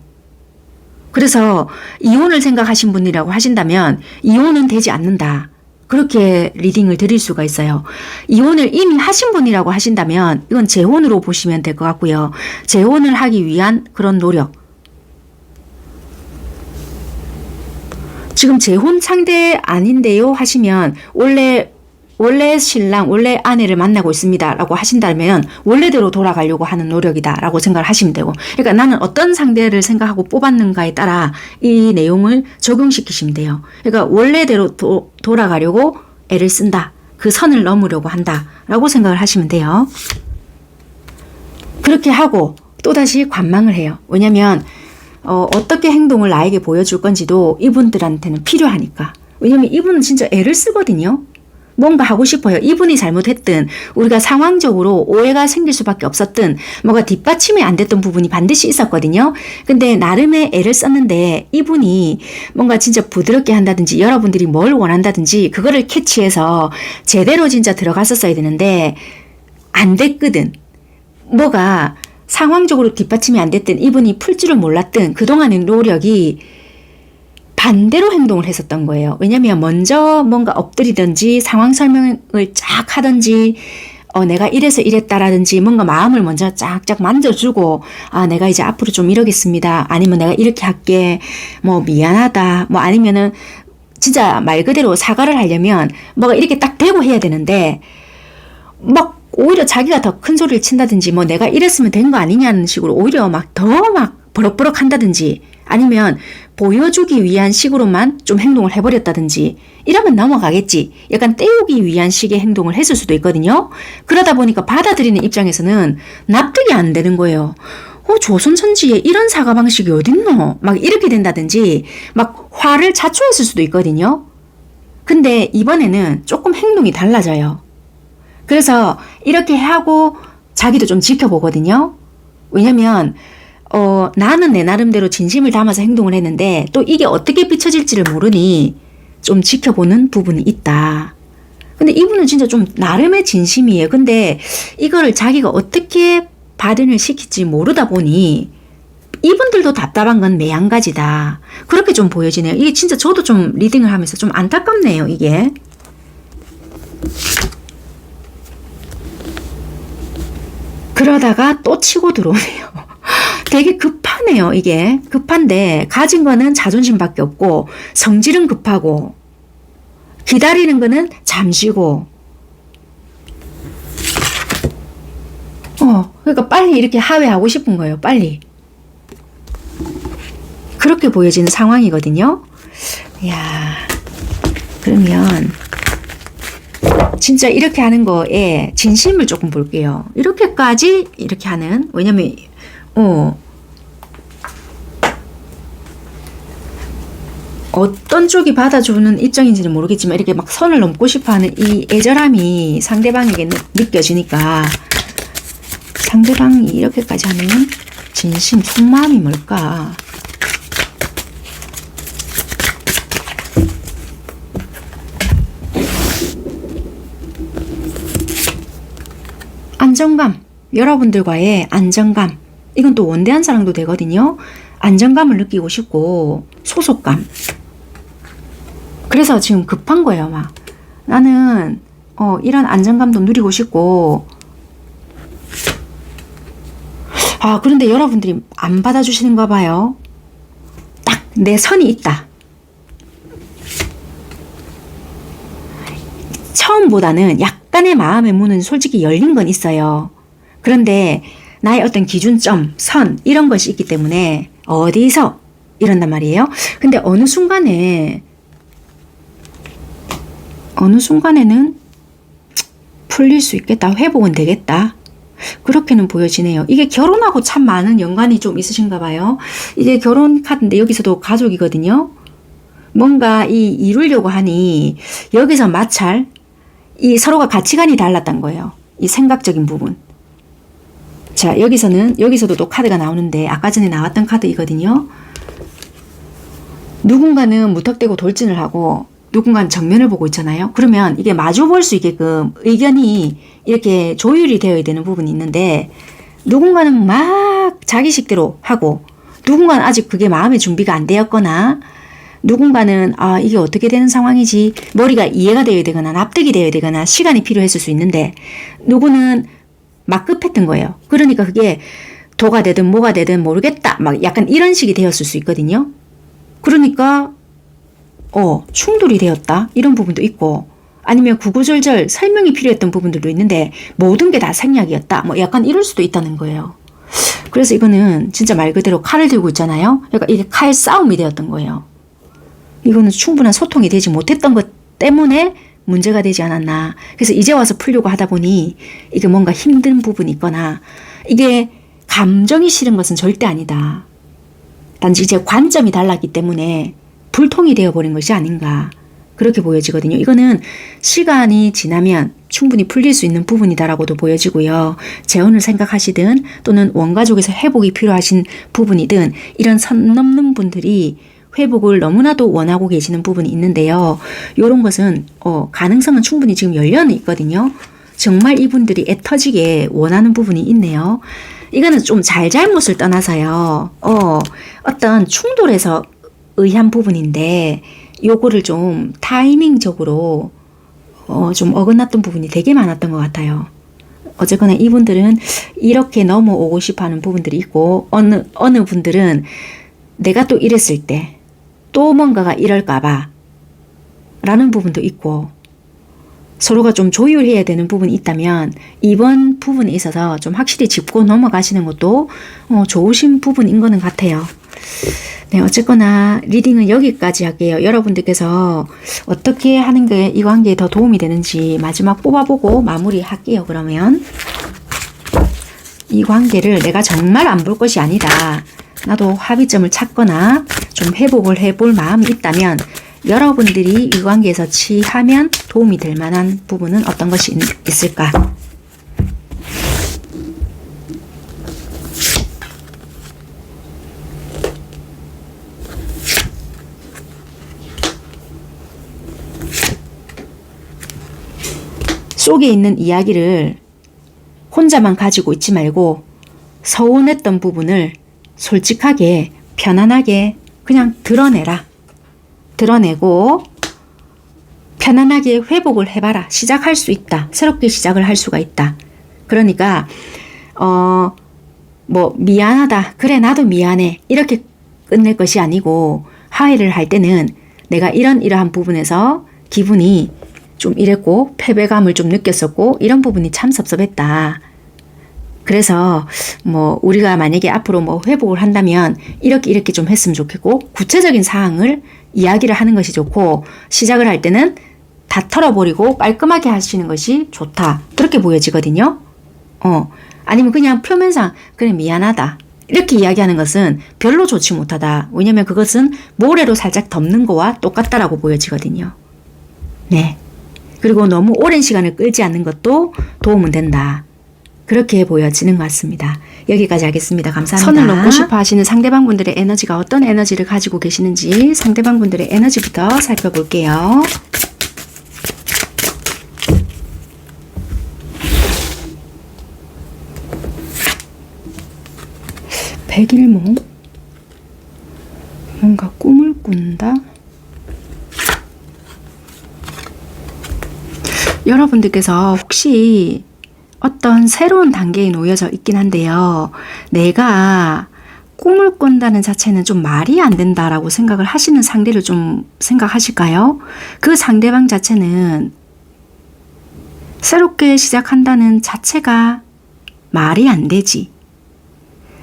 그래서 이혼을 생각하신 분이라고 하신다면 이혼은 되지 않는다. 그렇게 리딩을 드릴 수가 있어요. 이혼을 이미 하신 분이라고 하신다면 이건 재혼으로 보시면 될 것 같고요. 재혼을 하기 위한 그런 노력. 지금 재혼 상대 아닌데요 하시면 원래 신랑, 원래 아내를 만나고 있습니다 라고 하신다면 원래대로 돌아가려고 하는 노력이다 라고 생각을 하시면 되고, 그러니까 나는 어떤 상대를 생각하고 뽑았는가에 따라 이 내용을 적용시키시면 돼요. 그러니까 원래대로 돌아가려고 애를 쓴다, 그 선을 넘으려고 한다 라고 생각을 하시면 돼요. 그렇게 하고 또다시 관망을 해요. 왜냐면 어떻게 행동을 나에게 보여줄 건지도 이분들한테는 필요하니까. 왜냐면 이분은 진짜 애를 쓰거든요. 뭔가 하고 싶어요. 이분이 잘못했든 우리가 상황적으로 오해가 생길 수밖에 없었든 뭐가 뒷받침이 안 됐던 부분이 반드시 있었거든요. 근데 나름의 애를 썼는데 이분이 뭔가 진짜 부드럽게 한다든지 여러분들이 뭘 원한다든지 그거를 캐치해서 제대로 진짜 들어갔었어야 되는데 안 됐거든. 뭐가 상황적으로 뒷받침이 안 됐든 이분이 풀 줄을 몰랐든 그동안의 노력이 반대로 행동을 했었던 거예요. 왜냐면 먼저 뭔가 엎드리든지 상황 설명을 쫙 하든지 내가 이래서 이랬다라든지 뭔가 마음을 먼저 쫙쫙 만져주고 내가 이제 앞으로 좀 이러겠습니다. 아니면 내가 이렇게 할게. 뭐 미안하다. 뭐 아니면은 진짜 말 그대로 사과를 하려면 뭐가 이렇게 딱 대고 해야 되는데 막 오히려 자기가 더 큰 소리를 친다든지 뭐 내가 이랬으면 된 거 아니냐는 식으로 오히려 막 더 막 버럭버럭 한다든지 아니면 보여주기 위한 식으로만 좀 행동을 해버렸다든지 이러면 넘어가겠지. 약간 때우기 위한 식의 행동을 했을 수도 있거든요. 그러다 보니까 받아들이는 입장에서는 납득이 안 되는 거예요. 조선천지에 이런 사과 방식이 어딨노? 막 이렇게 된다든지 막 화를 자초했을 수도 있거든요. 근데 이번에는 조금 행동이 달라져요. 그래서 이렇게 하고 자기도 좀 지켜보거든요. 왜냐면 나는 내 나름대로 진심을 담아서 행동을 했는데 또 이게 어떻게 비춰질지를 모르니 좀 지켜보는 부분이 있다. 근데 이분은 진짜 좀 나름의 진심이에요. 근데 이거를 자기가 어떻게 발현을 시킬지 모르다 보니 이분들도 답답한 건 매한가지다. 그렇게 좀 보여지네요. 이게 진짜 저도 좀 리딩을 하면서 좀 안타깝네요. 이게. 그러다가 또 치고 들어오네요. 되게 급하네요. 이게 급한데 가진 거는 자존심밖에 없고 성질은 급하고 기다리는 거는 잠시고 그러니까 빨리 이렇게 하회하고 싶은 거예요. 빨리. 그렇게 보여지는 상황이거든요. 이야, 그러면 진짜 이렇게 하는 거에 진심을 조금 볼게요. 이렇게까지 이렇게 하는, 왜냐면 어떤 쪽이 받아주는 입장인지는 모르겠지만 이렇게 막 선을 넘고 싶어하는 이 애절함이 상대방에게 느껴지니까 상대방이 이렇게까지 하는 진심 속마음이 뭘까? 안정감, 여러분들과의 안정감, 이건 또 원대한 사랑도 되거든요. 안정감을 느끼고 싶고 소속감. 그래서 지금 급한 거예요. 막 나는 이런 안정감도 누리고 싶고. 그런데 여러분들이 안 받아주시는가 봐요. 딱 내 선이 있다. 처음보다는 약간의 마음의 문은 솔직히 열린 건 있어요. 그런데 나의 어떤 기준점, 선 이런 것이 있기 때문에 어디서 이런단 말이에요. 근데 어느 순간에는 풀릴 수 있겠다. 회복은 되겠다. 그렇게는 보여지네요. 이게 결혼하고 참 많은 연관이 좀 있으신가 봐요. 이게 결혼 카드인데 여기서도 가족이거든요. 뭔가 이루려고 하니 여기서 마찰, 이 서로가 가치관이 달랐던 거예요. 이 생각적인 부분. 자, 여기서도 또 카드가 나오는데 아까 전에 나왔던 카드이거든요. 누군가는 무턱대고 돌진을 하고 누군가는 정면을 보고 있잖아요. 그러면 이게 마주 볼 수 있게끔 의견이 이렇게 조율이 되어야 되는 부분이 있는데 누군가는 막 자기식대로 하고 누군가는 아직 그게 마음의 준비가 안 되었거나 누군가는 이게 어떻게 되는 상황이지 머리가 이해가 되어야 되거나 납득이 되어야 되거나 시간이 필요했을 수 있는데 누구는 막 급했던 거예요. 그러니까 그게 도가 되든 뭐가 되든 모르겠다 막 약간 이런 식이 되었을 수 있거든요. 그러니까 충돌이 되었다 이런 부분도 있고 아니면 구구절절 설명이 필요했던 부분들도 있는데 모든 게 다 생략이었다 뭐 약간 이럴 수도 있다는 거예요. 그래서 이거는 진짜 말 그대로 칼을 들고 있잖아요. 그러니까 이게 칼 싸움이 되었던 거예요. 이거는 충분한 소통이 되지 못했던 것 때문에 문제가 되지 않았나. 그래서 이제 와서 풀려고 하다 보니 이게 뭔가 힘든 부분이 있거나 이게 감정이 싫은 것은 절대 아니다. 단지 이제 관점이 달랐기 때문에 불통이 되어버린 것이 아닌가. 그렇게 보여지거든요. 이거는 시간이 지나면 충분히 풀릴 수 있는 부분이다라고도 보여지고요. 재혼을 생각하시든 또는 원가족에서 회복이 필요하신 부분이든 이런 선 넘는 분들이 회복을 너무나도 원하고 계시는 부분이 있는데요. 이런 것은 가능성은 충분히 지금 열려 있거든요. 정말 이분들이 애 터지게 원하는 부분이 있네요. 이거는 좀 잘잘못을 떠나서요. 어떤 충돌에서 의한 부분인데 요거를 좀 타이밍적으로 좀 어긋났던 부분이 되게 많았던 것 같아요. 어쨌거나 이분들은 이렇게 넘어오고 싶어하는 부분들이 있고 어느 분들은 내가 또 이랬을 때 또 뭔가가 이럴까봐 라는 부분도 있고 서로가 좀 조율해야 되는 부분이 있다면 이번 부분에 있어서 좀 확실히 짚고 넘어가시는 것도 좋으신 부분인 거는 같아요. 네, 어쨌거나 리딩은 여기까지 할게요. 여러분들께서 어떻게 하는 게 이 관계에 더 도움이 되는지 마지막 뽑아보고 마무리할게요. 그러면 이 관계를 내가 정말 안 볼 것이 아니다. 나도 합의점을 찾거나 좀 회복을 해볼 마음이 있다면 여러분들이 이 관계에서 취하면 도움이 될 만한 부분은 어떤 것이 있을까? 속에 있는 이야기를 혼자만 가지고 있지 말고 서운했던 부분을 솔직하게 편안하게 그냥 드러내라. 드러내고 편안하게 회복을 해봐라. 시작할 수 있다. 새롭게 시작을 할 수가 있다. 그러니까 뭐 미안하다. 그래 나도 미안해. 이렇게 끝낼 것이 아니고 화해를 할 때는 내가 이러한 부분에서 기분이 좀 이랬고 패배감을 좀 느꼈었고 이런 부분이 참 섭섭했다. 그래서 뭐 우리가 만약에 앞으로 뭐 회복을 한다면 이렇게 좀 했으면 좋겠고 구체적인 사항을 이야기를 하는 것이 좋고 시작을 할 때는 다 털어버리고 깔끔하게 하시는 것이 좋다. 그렇게 보여지거든요. 아니면 그냥 표면상 그래 미안하다. 이렇게 이야기하는 것은 별로 좋지 못하다. 왜냐면 그것은 모래로 살짝 덮는 거와 똑같다라고 보여지거든요. 네. 그리고 너무 오랜 시간을 끌지 않는 것도 도움은 된다. 그렇게 보여지는 것 같습니다. 여기까지 하겠습니다. 감사합니다. 선을 넘고 싶어 하시는 상대방 분들의 에너지가 어떤 에너지를 가지고 계시는지 상대방 분들의 에너지부터 살펴볼게요. 백일몽, 뭔가 꿈을 꾼다. 여러분들께서 혹시 어떤 새로운 단계에 놓여져 있긴 한데요. 내가 꿈을 꾼다는 자체는 좀 말이 안 된다라고 생각을 하시는 상대를 좀 생각하실까요? 그 상대방 자체는 새롭게 시작한다는 자체가 말이 안 되지.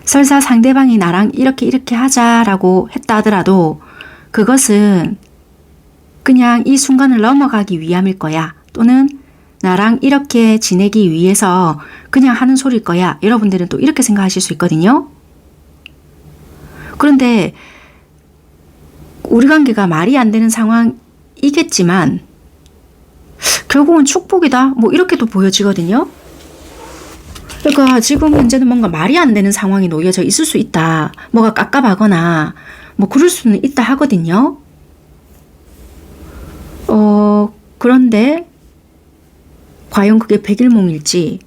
설사 상대방이 나랑 이렇게 하자라고 했다 하더라도 그것은 그냥 이 순간을 넘어가기 위함일 거야. 또는 나랑 이렇게 지내기 위해서 그냥 하는 소리일 거야. 여러분들은 또 이렇게 생각하실 수 있거든요. 그런데 우리 관계가 말이 안 되는 상황이겠지만 결국은 축복이다. 뭐 이렇게도 보여지거든요. 그러니까 지금 현재는 뭔가 말이 안 되는 상황이 놓여져 있을 수 있다. 뭐가 깝깝하거나 뭐 그럴 수는 있다 하거든요. 그런데 과연 그게 백일몽일지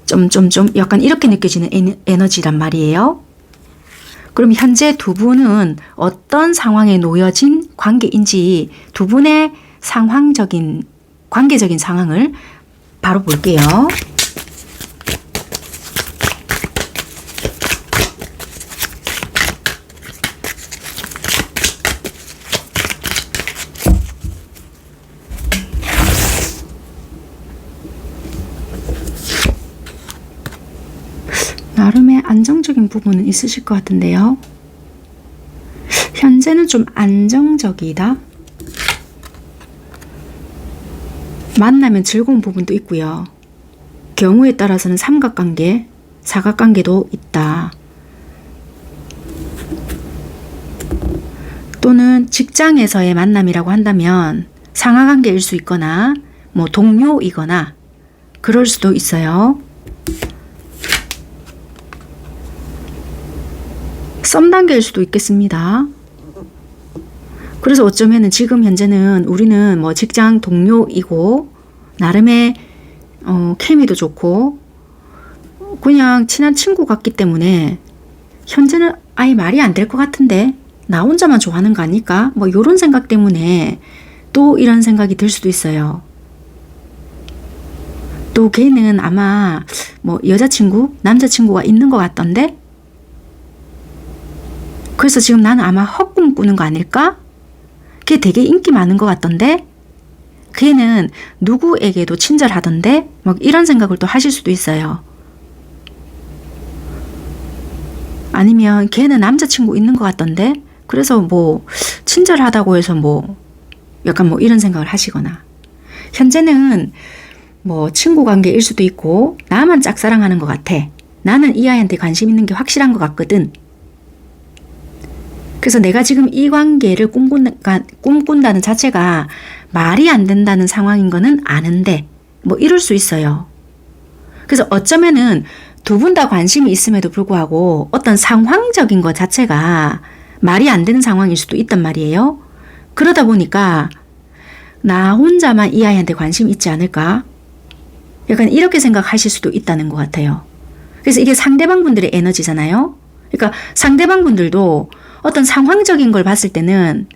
좀 약간 이렇게 느껴지는 에너지란 말이에요. 그럼 현재 두 분은 어떤 상황에 놓여진 관계인지 두 분의 관계적인 상황을 바로 볼게요. 나름의 안정적인 부분은 있으실 것 같은데요. 현재는 좀 안정적이다. 만나면 즐거운 부분도 있고요. 경우에 따라서는 삼각관계, 사각관계도 있다. 또는 직장에서의 만남이라고 한다면 상하관계일 수 있거나 뭐 동료이거나 그럴 수도 있어요. 썸 단계일 수도 있겠습니다. 그래서 어쩌면은 지금 현재는 우리는 뭐 직장 동료이고 나름의 케미도 좋고 그냥 친한 친구 같기 때문에 현재는 아예 말이 안 될 것 같은데 나 혼자만 좋아하는 거 아닐까? 뭐 이런 생각 때문에 또 이런 생각이 들 수도 있어요. 또 걔는 아마 뭐 여자친구, 남자친구가 있는 것 같던데 그래서 지금 나는 아마 헛꿈 꾸는 거 아닐까? 걔 되게 인기 많은 것 같던데? 걔는 누구에게도 친절하던데? 막 이런 생각을 또 하실 수도 있어요. 아니면 걔는 남자친구 있는 것 같던데? 그래서 뭐 친절하다고 해서 뭐 약간 뭐 이런 생각을 하시거나 현재는 뭐 친구 관계일 수도 있고 나만 짝사랑하는 것 같아. 나는 이 아이한테 관심 있는 게 확실한 것 같거든. 그래서 내가 지금 이 관계를 꿈꾼다는 자체가 말이 안 된다는 상황인 거는 아는데 뭐 이럴 수 있어요. 그래서 어쩌면은 두 분 다 관심이 있음에도 불구하고 어떤 상황적인 것 자체가 말이 안 되는 상황일 수도 있단 말이에요. 그러다 보니까 나 혼자만 이 아이한테 관심 있지 않을까? 약간 이렇게 생각하실 수도 있다는 것 같아요. 그래서 이게 상대방 분들의 에너지잖아요. 그러니까 상대방 분들도 어떤 상황적인 걸 봤을 때는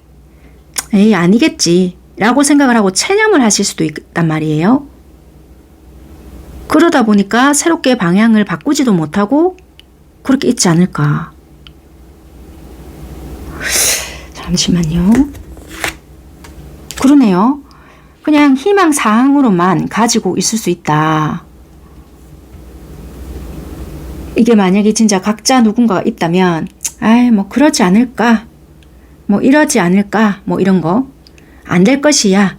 에이 아니겠지 라고 생각을 하고 체념을 하실 수도 있단 말이에요. 그러다 보니까 새롭게 방향을 바꾸지도 못하고 그렇게 있지 않을까. 잠시만요. 그러네요. 그냥 희망사항으로만 가지고 있을 수 있다. 이게 만약에 진짜 각자 누군가가 있다면 아이 뭐 그러지 않을까 뭐 이러지 않을까 뭐 이런 거 안 될 것이야.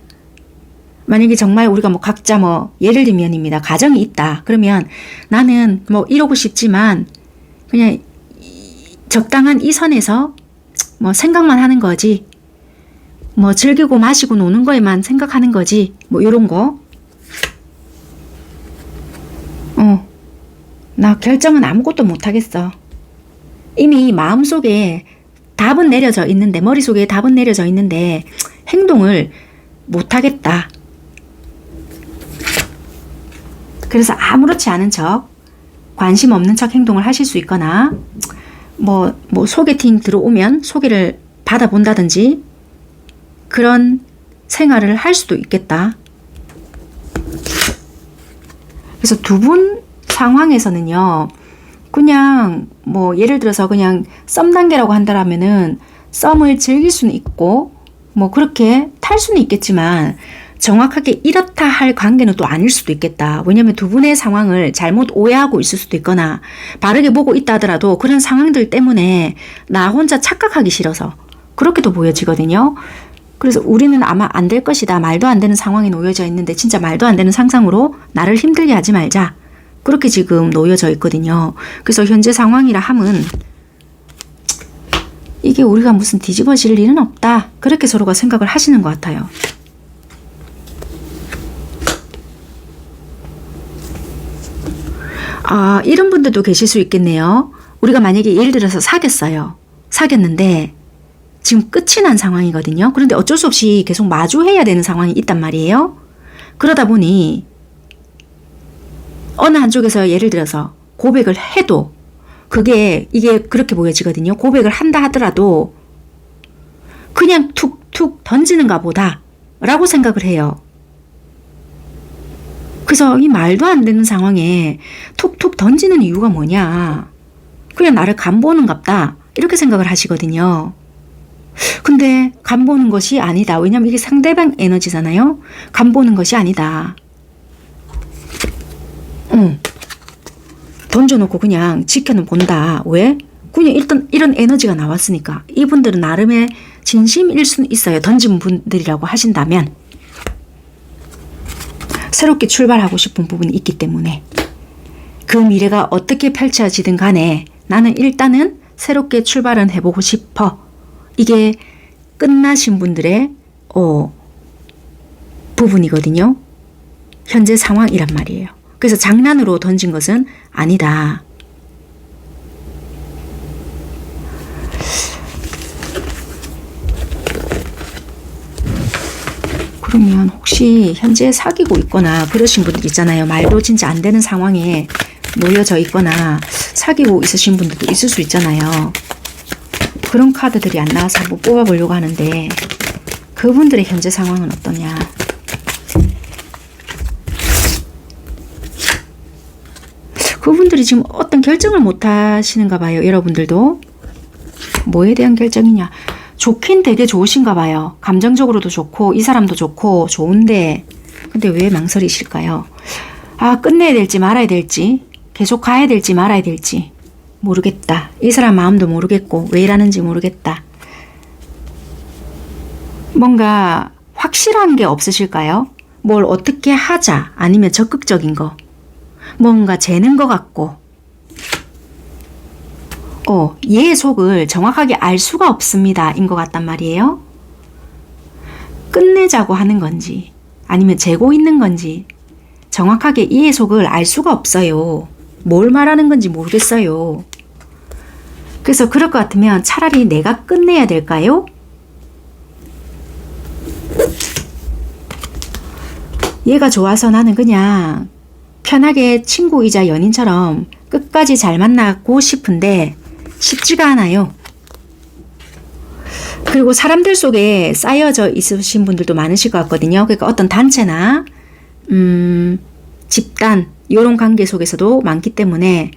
만약에 정말 우리가 뭐 각자 뭐 예를 들면입니다. 가정이 있다. 그러면 나는 뭐 이러고 싶지만 그냥 적당한 이 선에서 뭐 생각만 하는 거지. 뭐 즐기고 마시고 노는 거에만 생각하는 거지. 뭐 이런 거. 나 결정은 아무것도 못하겠어. 이미 마음속에 답은 내려져 있는데 머릿속에 답은 내려져 있는데 행동을 못하겠다. 그래서 아무렇지 않은 척 관심 없는 척 행동을 하실 수 있거나 뭐 소개팅 들어오면 소개를 받아본다든지 그런 생활을 할 수도 있겠다. 그래서 두 분 상황에서는요, 그냥 뭐 예를 들어서 그냥 썸 단계라고 한다라면은 썸을 즐길 수는 있고 뭐 그렇게 탈 수는 있겠지만 정확하게 이렇다 할 관계는 또 아닐 수도 있겠다. 왜냐하면 두 분의 상황을 잘못 오해하고 있을 수도 있거나 바르게 보고 있다 하더라도 그런 상황들 때문에 나 혼자 착각하기 싫어서 그렇게도 보여지거든요. 그래서 우리는 아마 안 될 것이다. 말도 안 되는 상황에 놓여져 있는데 진짜 말도 안 되는 상상으로 나를 힘들게 하지 말자. 그렇게 지금 놓여져 있거든요. 그래서 현재 상황이라 함은 이게 우리가 무슨 뒤집어질 일은 없다. 그렇게 서로가 생각을 하시는 것 같아요. 이런 분들도 계실 수 있겠네요. 우리가 만약에 예를 들어서 사귀었어요. 사귀었는데 지금 끝이 난 상황이거든요. 그런데 어쩔 수 없이 계속 마주해야 되는 상황이 있단 말이에요. 그러다 보니 어느 한쪽에서 예를 들어서 고백을 해도 이게 그렇게 보여지거든요. 고백을 한다 하더라도 그냥 툭툭 던지는가 보다 라고 생각을 해요. 그래서 이 말도 안 되는 상황에 툭툭 던지는 이유가 뭐냐. 그냥 나를 간보는갑다. 이렇게 생각을 하시거든요. 근데 간보는 것이 아니다. 왜냐면 이게 상대방 에너지잖아요. 간보는 것이 아니다. 던져놓고 그냥 지켜는 본다. 왜? 그냥 일단 이런 에너지가 나왔으니까. 이분들은 나름의 진심일 수는 있어요. 던진 분들이라고 하신다면. 새롭게 출발하고 싶은 부분이 있기 때문에 그 미래가 어떻게 펼쳐지든 간에 나는 일단은 새롭게 출발은 해보고 싶어. 이게 끝나신 분들의 부분이거든요. 현재 상황이란 말이에요. 그래서 장난으로 던진 것은 아니다. 그러면 혹시 현재 사귀고 있거나 그러신 분들 있잖아요. 말도 진짜 안 되는 상황에 놓여져 있거나 사귀고 있으신 분들도 있을 수 있잖아요. 그런 카드들이 안 나와서 한번 뽑아보려고 하는데 그분들의 현재 상황은 어떠냐. 그분들이 지금 어떤 결정을 못 하시는가 봐요. 여러분들도. 뭐에 대한 결정이냐. 좋긴 되게 좋으신가 봐요. 감정적으로도 좋고 이 사람도 좋고 좋은데 근데 왜 망설이실까요? 끝내야 될지 말아야 될지 계속 가야 될지 말아야 될지 모르겠다. 이 사람 마음도 모르겠고 왜 이러는지 모르겠다. 뭔가 확실한 게 없으실까요? 뭘 어떻게 하자 아니면 적극적인 거 뭔가 재는 것 같고 얘의 속을 정확하게 알 수가 없습니다 인 것 같단 말이에요. 끝내자고 하는 건지 아니면 재고 있는 건지 정확하게 얘의 속을 알 수가 없어요. 뭘 말하는 건지 모르겠어요. 그래서 그럴 것 같으면 차라리 내가 끝내야 될까요? 얘가 좋아서 나는 그냥 편하게 친구이자 연인처럼 끝까지 잘 만나고 싶은데 쉽지가 않아요. 그리고 사람들 속에 쌓여져 있으신 분들도 많으실 것 같거든요. 그러니까 어떤 단체나 집단 이런 관계 속에서도 많기 때문에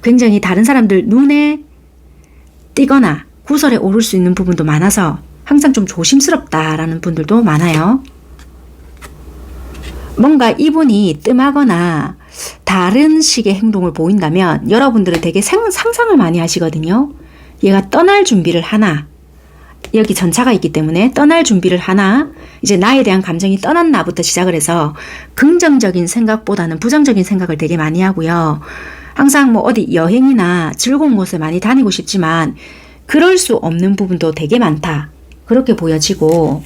굉장히 다른 사람들 눈에 띄거나 구설에 오를 수 있는 부분도 많아서 항상 좀 조심스럽다라는 분들도 많아요. 뭔가 이분이 뜸하거나 다른 식의 행동을 보인다면 여러분들은 되게 상상을 많이 하시거든요. 얘가 떠날 준비를 하나, 여기 전차가 있기 때문에 떠날 준비를 하나, 이제 나에 대한 감정이 떠났나부터 시작을 해서 긍정적인 생각보다는 부정적인 생각을 되게 많이 하고요. 항상 뭐 어디 여행이나 즐거운 곳에 많이 다니고 싶지만 그럴 수 없는 부분도 되게 많다. 그렇게 보여지고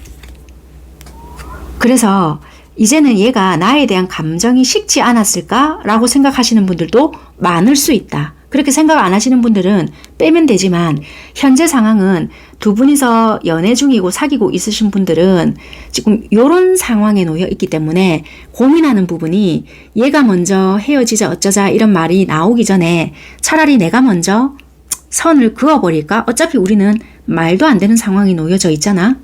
그래서 이제는 얘가 나에 대한 감정이 식지 않았을까? 라고 생각하시는 분들도 많을 수 있다. 그렇게 생각 안 하시는 분들은 빼면 되지만 현재 상황은 두 분이서 연애 중이고 사귀고 있으신 분들은 지금 이런 상황에 놓여 있기 때문에 고민하는 부분이 얘가 먼저 헤어지자 어쩌자 이런 말이 나오기 전에 차라리 내가 먼저 선을 그어버릴까? 어차피 우리는 말도 안 되는 상황이 놓여져 있잖아.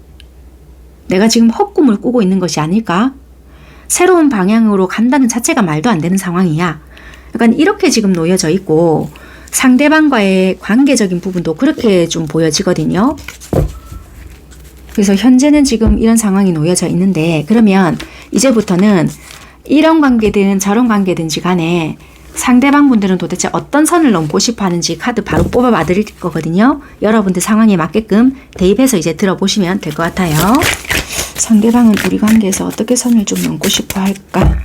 내가 지금 헛꿈을 꾸고 있는 것이 아닐까? 새로운 방향으로 간다는 자체가 말도 안 되는 상황이야. 약간 이렇게 지금 놓여져 있고 상대방과의 관계적인 부분도 그렇게 좀 보여지거든요. 그래서 현재는 지금 이런 상황이 놓여져 있는데 그러면 이제부터는 이런 관계든 저런 관계든지 간에 상대방 분들은 도대체 어떤 선을 넘고 싶어 하는지 카드 바로 뽑아봐 드릴 거거든요. 여러분들 상황에 맞게끔 대입해서 이제 들어보시면 될 것 같아요. 상대방은 우리 관계에서 어떻게 선을 좀 넘고 싶어 할까?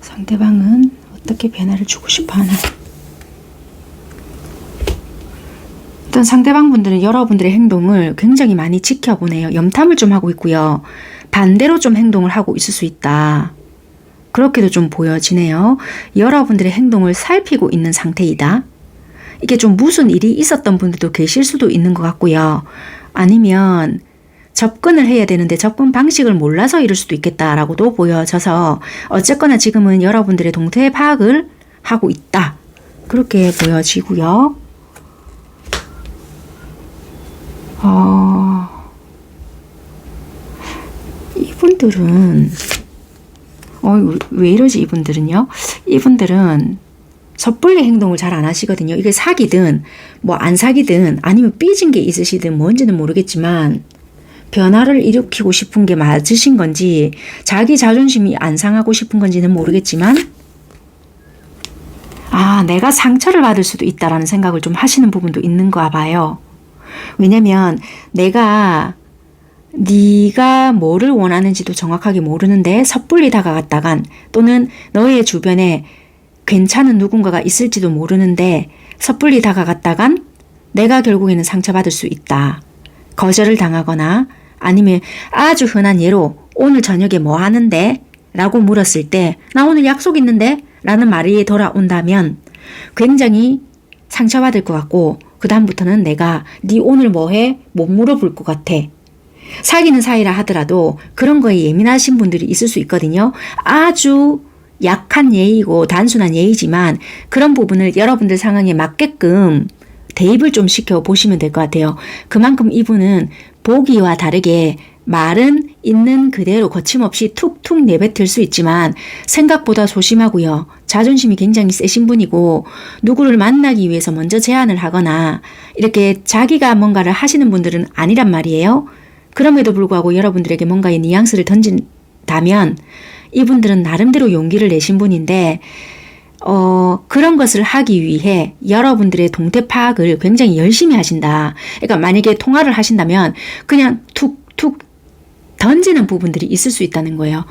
상대방은 어떻게 변화를 주고 싶어 하나? 일단 상대방 분들은 여러분들의 행동을 굉장히 많이 지켜보네요. 염탐을 좀 하고 있고요. 반대로 좀 행동을 하고 있을 수 있다. 그렇게도 좀 보여지네요. 여러분들의 행동을 살피고 있는 상태이다. 이게 좀 무슨 일이 있었던 분들도 계실 수도 있는 것 같고요. 아니면 접근을 해야 되는데 접근 방식을 몰라서 이럴 수도 있겠다라고도 보여져서 어쨌거나 지금은 여러분들의 동태 파악을 하고 있다. 그렇게 보여지고요. 이분들은 왜 이러지 이분들은요? 이분들은 섣불리 행동을 잘 안 하시거든요. 이게 사기든 뭐 안 사기든 아니면 삐진 게 있으시든 뭔지는 모르겠지만 변화를 일으키고 싶은 게 맞으신 건지 자기 자존심이 안 상하고 싶은 건지는 모르겠지만 내가 상처를 받을 수도 있다라는 생각을 좀 하시는 부분도 있는가 봐요. 왜냐면 네가 뭐를 원하는지도 정확하게 모르는데 섣불리 다가갔다간 또는 너의 주변에 괜찮은 누군가가 있을지도 모르는데 섣불리 다가갔다간 내가 결국에는 상처받을 수 있다. 거절을 당하거나 아니면 아주 흔한 예로 오늘 저녁에 뭐 하는데? 라고 물었을 때 나 오늘 약속 있는데? 라는 말이 돌아온다면 굉장히 상처받을 것 같고 그 다음부터는 내가 네 오늘 뭐 해? 못 물어볼 것 같아. 사귀는 사이라 하더라도 그런 거에 예민하신 분들이 있을 수 있거든요. 아주 약한 예의고 단순한 예의지만 그런 부분을 여러분들 상황에 맞게끔 대입을 좀 시켜보시면 될 것 같아요. 그만큼 이분은 보기와 다르게 말은 있는 그대로 거침없이 툭툭 내뱉을 수 있지만 생각보다 소심하고요. 자존심이 굉장히 세신 분이고 누구를 만나기 위해서 먼저 제안을 하거나 이렇게 자기가 뭔가를 하시는 분들은 아니란 말이에요. 그럼에도 불구하고 여러분들에게 뭔가의 뉘앙스를 던진다면 이분들은 나름대로 용기를 내신 분인데 그런 것을 하기 위해 여러분들의 동태 파악을 굉장히 열심히 하신다. 그러니까 만약에 통화를 하신다면 그냥 툭툭 던지는 부분들이 있을 수 있다는 거예요.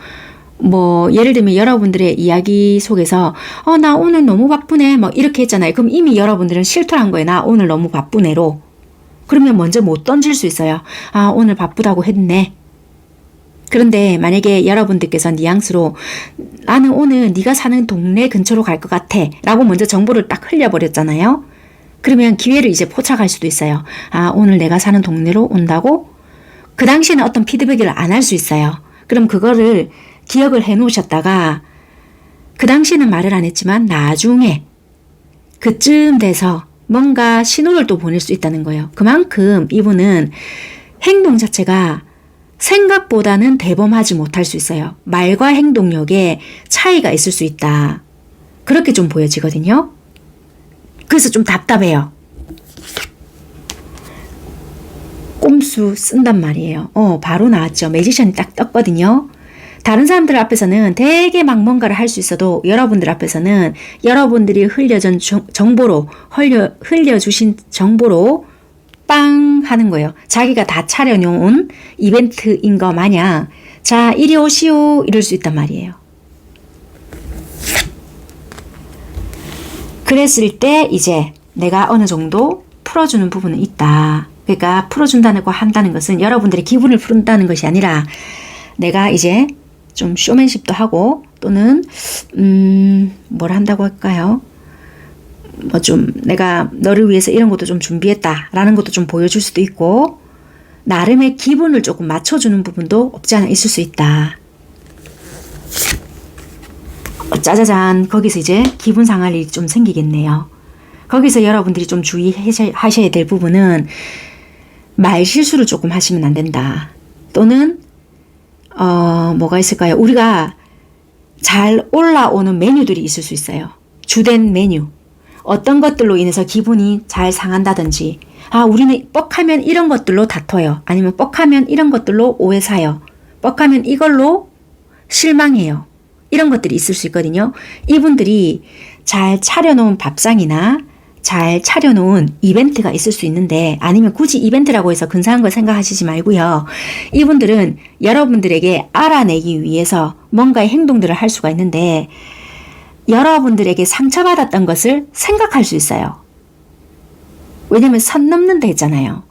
뭐 예를 들면 여러분들의 이야기 속에서 나 오늘 너무 바쁘네 뭐 이렇게 했잖아요. 그럼 이미 여러분들은 실토한 거예요. 나 오늘 너무 바쁘네로. 그러면 먼저 못 던질 수 있어요. 오늘 바쁘다고 했네. 그런데 만약에 여러분들께서 뉘앙스로 나는 오늘 네가 사는 동네 근처로 갈 것 같아 라고 먼저 정보를 딱 흘려버렸잖아요. 그러면 기회를 이제 포착할 수도 있어요. 오늘 내가 사는 동네로 온다고? 그 당시에는 어떤 피드백을 안 할 수 있어요. 그럼 그거를 기억을 해 놓으셨다가 그 당시에는 말을 안 했지만 나중에 그쯤 돼서 뭔가 신호를 또 보낼 수 있다는 거예요. 그만큼 이분은 행동 자체가 생각보다는 대범하지 못할 수 있어요. 말과 행동력에 차이가 있을 수 있다. 그렇게 좀 보여지거든요. 그래서 좀 답답해요. 꼼수 쓴단 말이에요. 바로 나왔죠. 매지션이 딱 떴거든요. 다른 사람들 앞에서는 되게 막 뭔가를 할 수 있어도 여러분들 앞에서는 여러분들이 흘려준 정보로 흘려주신 정보로 빵 하는 거예요. 자기가 다 차려놓은 이벤트인 거 마냥 자 이리 오시오 이럴 수 있단 말이에요. 그랬을 때 이제 내가 어느 정도 풀어주는 부분은 있다. 그러니까 풀어준다는 거 한다는 것은 여러분들의 기분을 푼다는 것이 아니라 내가 이제 좀 쇼맨십도 하고 또는 뭘 한다고 할까요? 뭐 좀 내가 너를 위해서 이런 것도 좀 준비했다라는 것도 좀 보여줄 수도 있고 나름의 기분을 조금 맞춰주는 부분도 없지 않아 있을 수 있다. 짜자잔 거기서 이제 기분 상할 일이 좀 생기겠네요. 거기서 여러분들이 좀 주의하셔야 될 부분은 말 실수를 조금 하시면 안 된다. 또는 뭐가 있을까요? 우리가 잘 올라오는 메뉴들이 있을 수 있어요. 주된 메뉴. 어떤 것들로 인해서 기분이 잘 상한다든지, 우리는 뻑하면 이런 것들로 다퉈요. 아니면 뻑하면 이런 것들로 오해 사요. 뻑하면 이걸로 실망해요. 이런 것들이 있을 수 있거든요. 이분들이 잘 차려놓은 밥상이나 잘 차려놓은 이벤트가 있을 수 있는데, 아니면 굳이 이벤트라고 해서 근사한 걸 생각하시지 말고요. 이분들은 여러분들에게 알아내기 위해서 뭔가의 행동들을 할 수가 있는데, 여러분들에게 상처받았던 것을 생각할 수 있어요. 왜냐면 선 넘는다 했잖아요.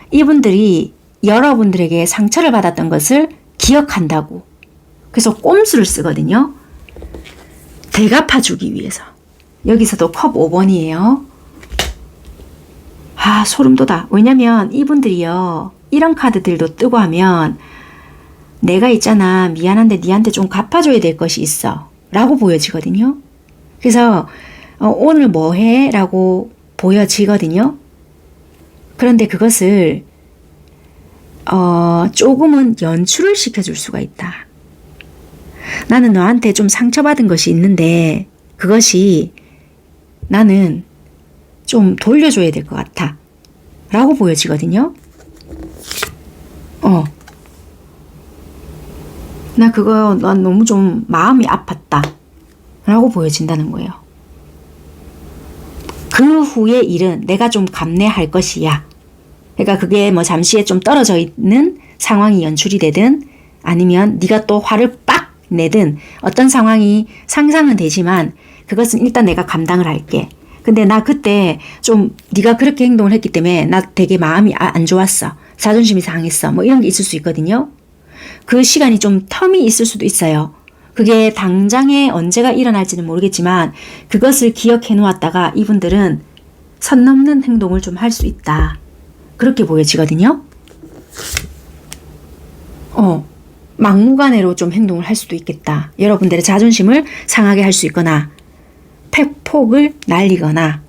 이분들이 여러분들에게 상처를 받았던 것을 기억한다고. 그래서 꼼수를 쓰거든요. 되갚아주기 위해서. 여기서도 컵 5번이에요. 소름 돋아. 왜냐면 이분들이요, 이런 카드들도 뜨고 하면 내가 있잖아, 미안한데 니한테 좀 갚아줘야 될 것이 있어 라고 보여지거든요. 그래서 오늘 뭐 해? 라고 보여지거든요. 그런데 그것을 조금은 연출을 시켜줄 수가 있다. 나는 너한테 좀 상처받은 것이 있는데 그것이 나는 좀 돌려줘야 될 것 같아 라고 보여지거든요. 난 너무 좀 마음이 아팠다 라고 보여진다는 거예요. 그 후의 일은 내가 좀 감내할 것이야. 그러니까 그게 뭐 잠시에 좀 떨어져 있는 상황이 연출이 되든, 아니면 네가 또 화를 빡 내든, 어떤 상황이 상상은 되지만 그것은 일단 내가 감당을 할게. 근데 나 그때 좀 네가 그렇게 행동을 했기 때문에 나 되게 마음이 안 좋았어. 자존심이 상했어. 뭐 이런 게 있을 수 있거든요. 그 시간이 좀 텀이 있을 수도 있어요. 그게 당장에 언제가 일어날지는 모르겠지만 그것을 기억해 놓았다가 이분들은 선 넘는 행동을 좀 할 수 있다. 그렇게 보여지거든요. 막무가내로 좀 행동을 할 수도 있겠다. 여러분들의 자존심을 상하게 할 수 있거나 팩폭을 날리거나.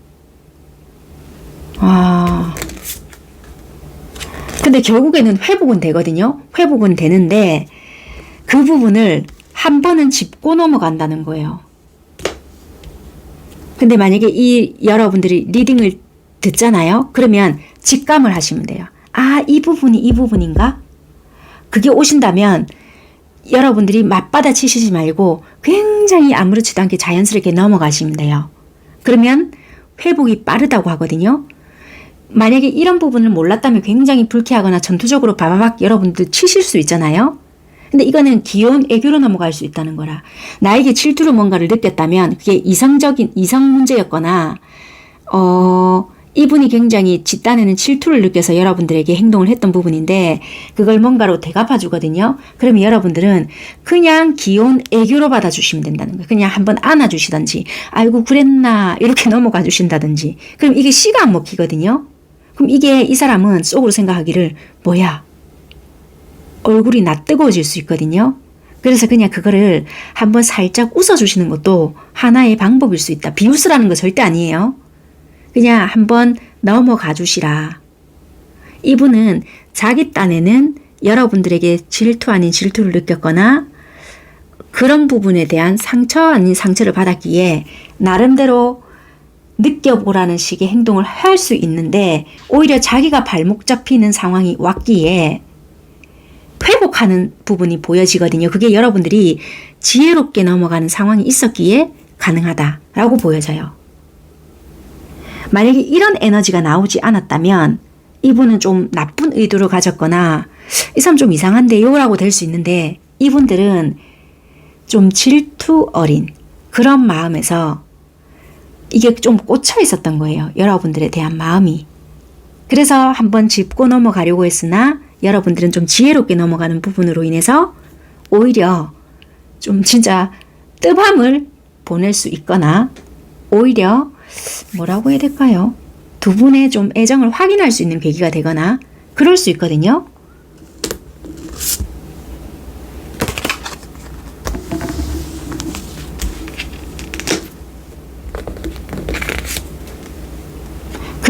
근데 결국에는 회복은 되거든요. 회복은 되는데 그 부분을 한 번은 짚고 넘어간다는 거예요. 근데 만약에 여러분들이 리딩을 듣잖아요. 그러면 직감을 하시면 돼요. 이 부분이 이 부분인가? 그게 오신다면 여러분들이 맞받아 치시지 말고 굉장히 아무렇지도 않게 자연스럽게 넘어가시면 돼요. 그러면 회복이 빠르다고 하거든요. 만약에 이런 부분을 몰랐다면 굉장히 불쾌하거나 전투적으로 바바박 여러분들 치실 수 있잖아요. 근데 이거는 귀여운 애교로 넘어갈 수 있다는 거라. 나에게 질투로 뭔가를 느꼈다면 그게 이성 문제였거나 이분이 굉장히 집단에는 질투를 느껴서 여러분들에게 행동을 했던 부분인데 그걸 뭔가로 되갚아 주거든요. 그러면 여러분들은 그냥 귀여운 애교로 받아주시면 된다는 거예요. 그냥 한번 안아주시든지 아이고 그랬나 이렇게 넘어가 주신다든지. 그럼 이게 씨가 안 먹히거든요. 그럼 이게 이 사람은 속으로 생각하기를 뭐야 얼굴이 낯뜨거워질 수 있거든요. 그래서 그냥 그거를 한번 살짝 웃어주시는 것도 하나의 방법일 수 있다. 비웃으라는 거 절대 아니에요. 그냥 한번 넘어가 주시라. 이분은 자기 딴에는 여러분들에게 질투 아닌 질투를 느꼈거나 그런 부분에 대한 상처 아닌 상처를 받았기에 나름대로 느껴보라는 식의 행동을 할 수 있는데 오히려 자기가 발목 잡히는 상황이 왔기에 회복하는 부분이 보여지거든요. 그게 여러분들이 지혜롭게 넘어가는 상황이 있었기에 가능하다라고 보여져요. 만약에 이런 에너지가 나오지 않았다면 이분은 좀 나쁜 의도를 가졌거나 이 사람 좀 이상한데요 라고 될 수 있는데 이분들은 좀 질투 어린 그런 마음에서 이게 좀 꽂혀 있었던 거예요. 여러분들에 대한 마음이. 그래서 한번 짚고 넘어가려고 했으나 여러분들은 좀 지혜롭게 넘어가는 부분으로 인해서 오히려 좀 진짜 뜨밤을 보낼 수 있거나 오히려 뭐라고 해야 될까요? 두 분의 좀 애정을 확인할 수 있는 계기가 되거나 그럴 수 있거든요.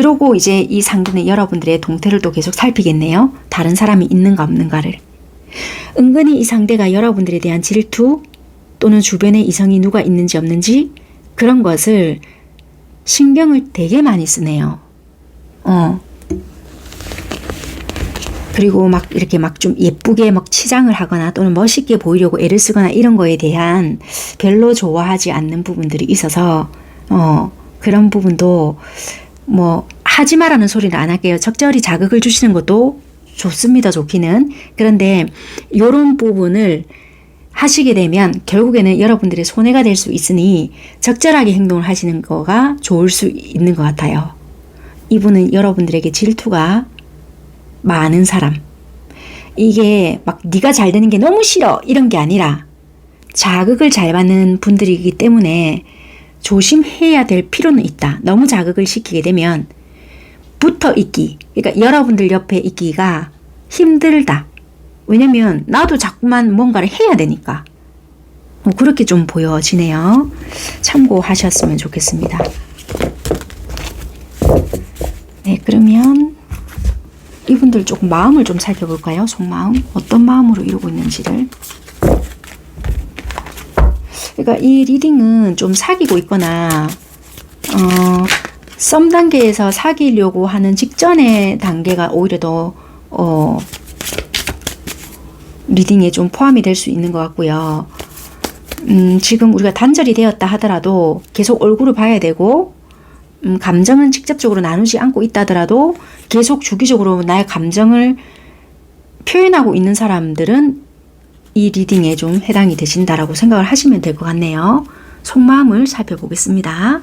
그러고 이제 이 상대는 여러분들의 동태를 또 계속 살피겠네요. 다른 사람이 있는가 없는가를. 은근히 이 상대가 여러분들에 대한 질투 또는 주변에 이성이 누가 있는지 없는지 그런 것을 신경을 되게 많이 쓰네요. 그리고 막 이렇게 막 좀 예쁘게 막 치장을 하거나 또는 멋있게 보이려고 애를 쓰거나 이런 거에 대한 별로 좋아하지 않는 부분들이 있어서 그런 부분도 뭐 하지 말라는 소리는 안 할게요. 적절히 자극을 주시는 것도 좋습니다. 좋기는. 그런데 이런 부분을 하시게 되면 결국에는 여러분들의 손해가 될 수 있으니 적절하게 행동을 하시는 거가 좋을 수 있는 것 같아요. 이분은 여러분들에게 질투가 많은 사람. 이게 막 네가 잘 되는 게 너무 싫어 이런 게 아니라 자극을 잘 받는 분들이기 때문에 조심해야 될 필요는 있다. 너무 자극을 시키게 되면 붙어 있기, 그러니까 여러분들 옆에 있기가 힘들다. 왜냐면 나도 자꾸만 뭔가를 해야 되니까. 그렇게 좀 보여지네요. 참고하셨으면 좋겠습니다. 네, 그러면 이분들 조금 마음을 좀 살펴볼까요? 속마음. 어떤 마음으로 이러고 있는지를. 그러니까 이 리딩은 좀 사귀고 있거나 썸 단계에서 사귀려고 하는 직전의 단계가 오히려 더 리딩에 좀 포함이 될 수 있는 것 같고요. 지금 우리가 단절이 되었다 하더라도 계속 얼굴을 봐야 되고 감정은 직접적으로 나누지 않고 있다 하더라도 계속 주기적으로 나의 감정을 표현하고 있는 사람들은 이 리딩에 좀 해당이 되신다라고 생각을 하시면 될 것 같네요. 속마음을 살펴보겠습니다.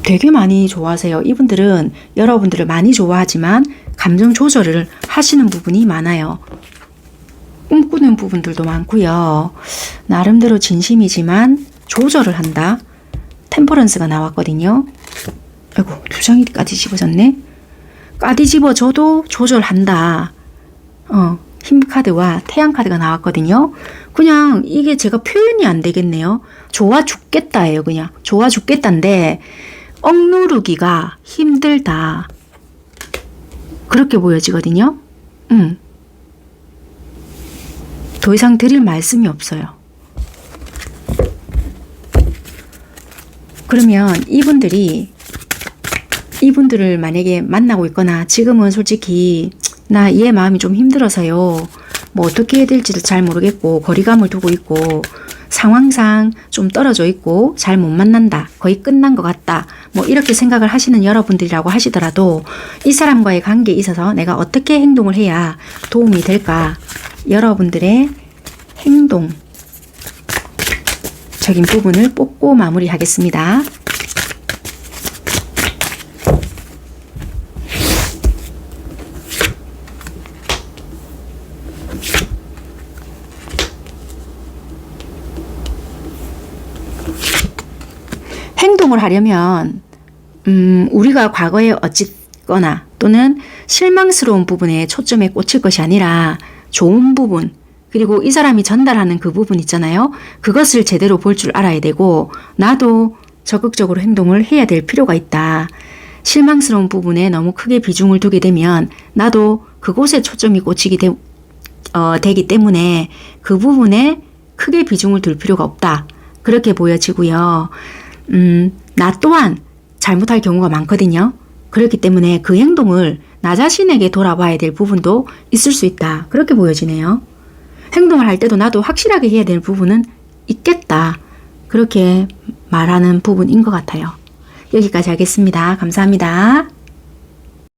되게 많이 좋아하세요. 이분들은 여러분들을 많이 좋아하지만 감정 조절을 하시는 부분이 많아요. 꿈꾸는 부분들도 많고요. 나름대로 진심이지만 조절을 한다. 템퍼런스가 나왔거든요. 아이고, 두 장이 까뒤집어졌네. 까뒤집어져도 조절한다. 힘 카드와 태양 카드가 나왔거든요. 그냥 이게 제가 표현이 안 되겠네요. 좋아 죽겠다예요. 그냥 좋아 죽겠다인데 억누르기가 힘들다. 그렇게 보여지거든요. 더 이상 드릴 말씀이 없어요. 그러면 이분들을 만약에 만나고 있거나 지금은 솔직히 나 얘 마음이 좀 힘들어서요. 뭐 어떻게 해야 될지도 잘 모르겠고 거리감을 두고 있고 상황상 좀 떨어져 있고 잘 못 만난다. 거의 끝난 것 같다. 뭐 이렇게 생각을 하시는 여러분들이라고 하시더라도 이 사람과의 관계에 있어서 내가 어떻게 행동을 해야 도움이 될까? 여러분들의 행동적인 부분을 뽑고 마무리하겠습니다. 행동을 하려면 우리가 과거에 어쨌거나 또는 실망스러운 부분에 초점에 꽂힐 것이 아니라 좋은 부분, 그리고 이 사람이 전달하는 그 부분 있잖아요. 그것을 제대로 볼 줄 알아야 되고 나도 적극적으로 행동을 해야 될 필요가 있다. 실망스러운 부분에 너무 크게 비중을 두게 되면 나도 그곳에 초점이 꽂히게 되기 때문에 그 부분에 크게 비중을 둘 필요가 없다. 그렇게 보여지고요. 나 또한 잘못할 경우가 많거든요. 그렇기 때문에 그 행동을 나 자신에게 돌아봐야 될 부분도 있을 수 있다. 그렇게 보여지네요. 행동을 할 때도 나도 확실하게 해야 될 부분은 있겠다. 그렇게 말하는 부분인 것 같아요. 여기까지 하겠습니다. 감사합니다.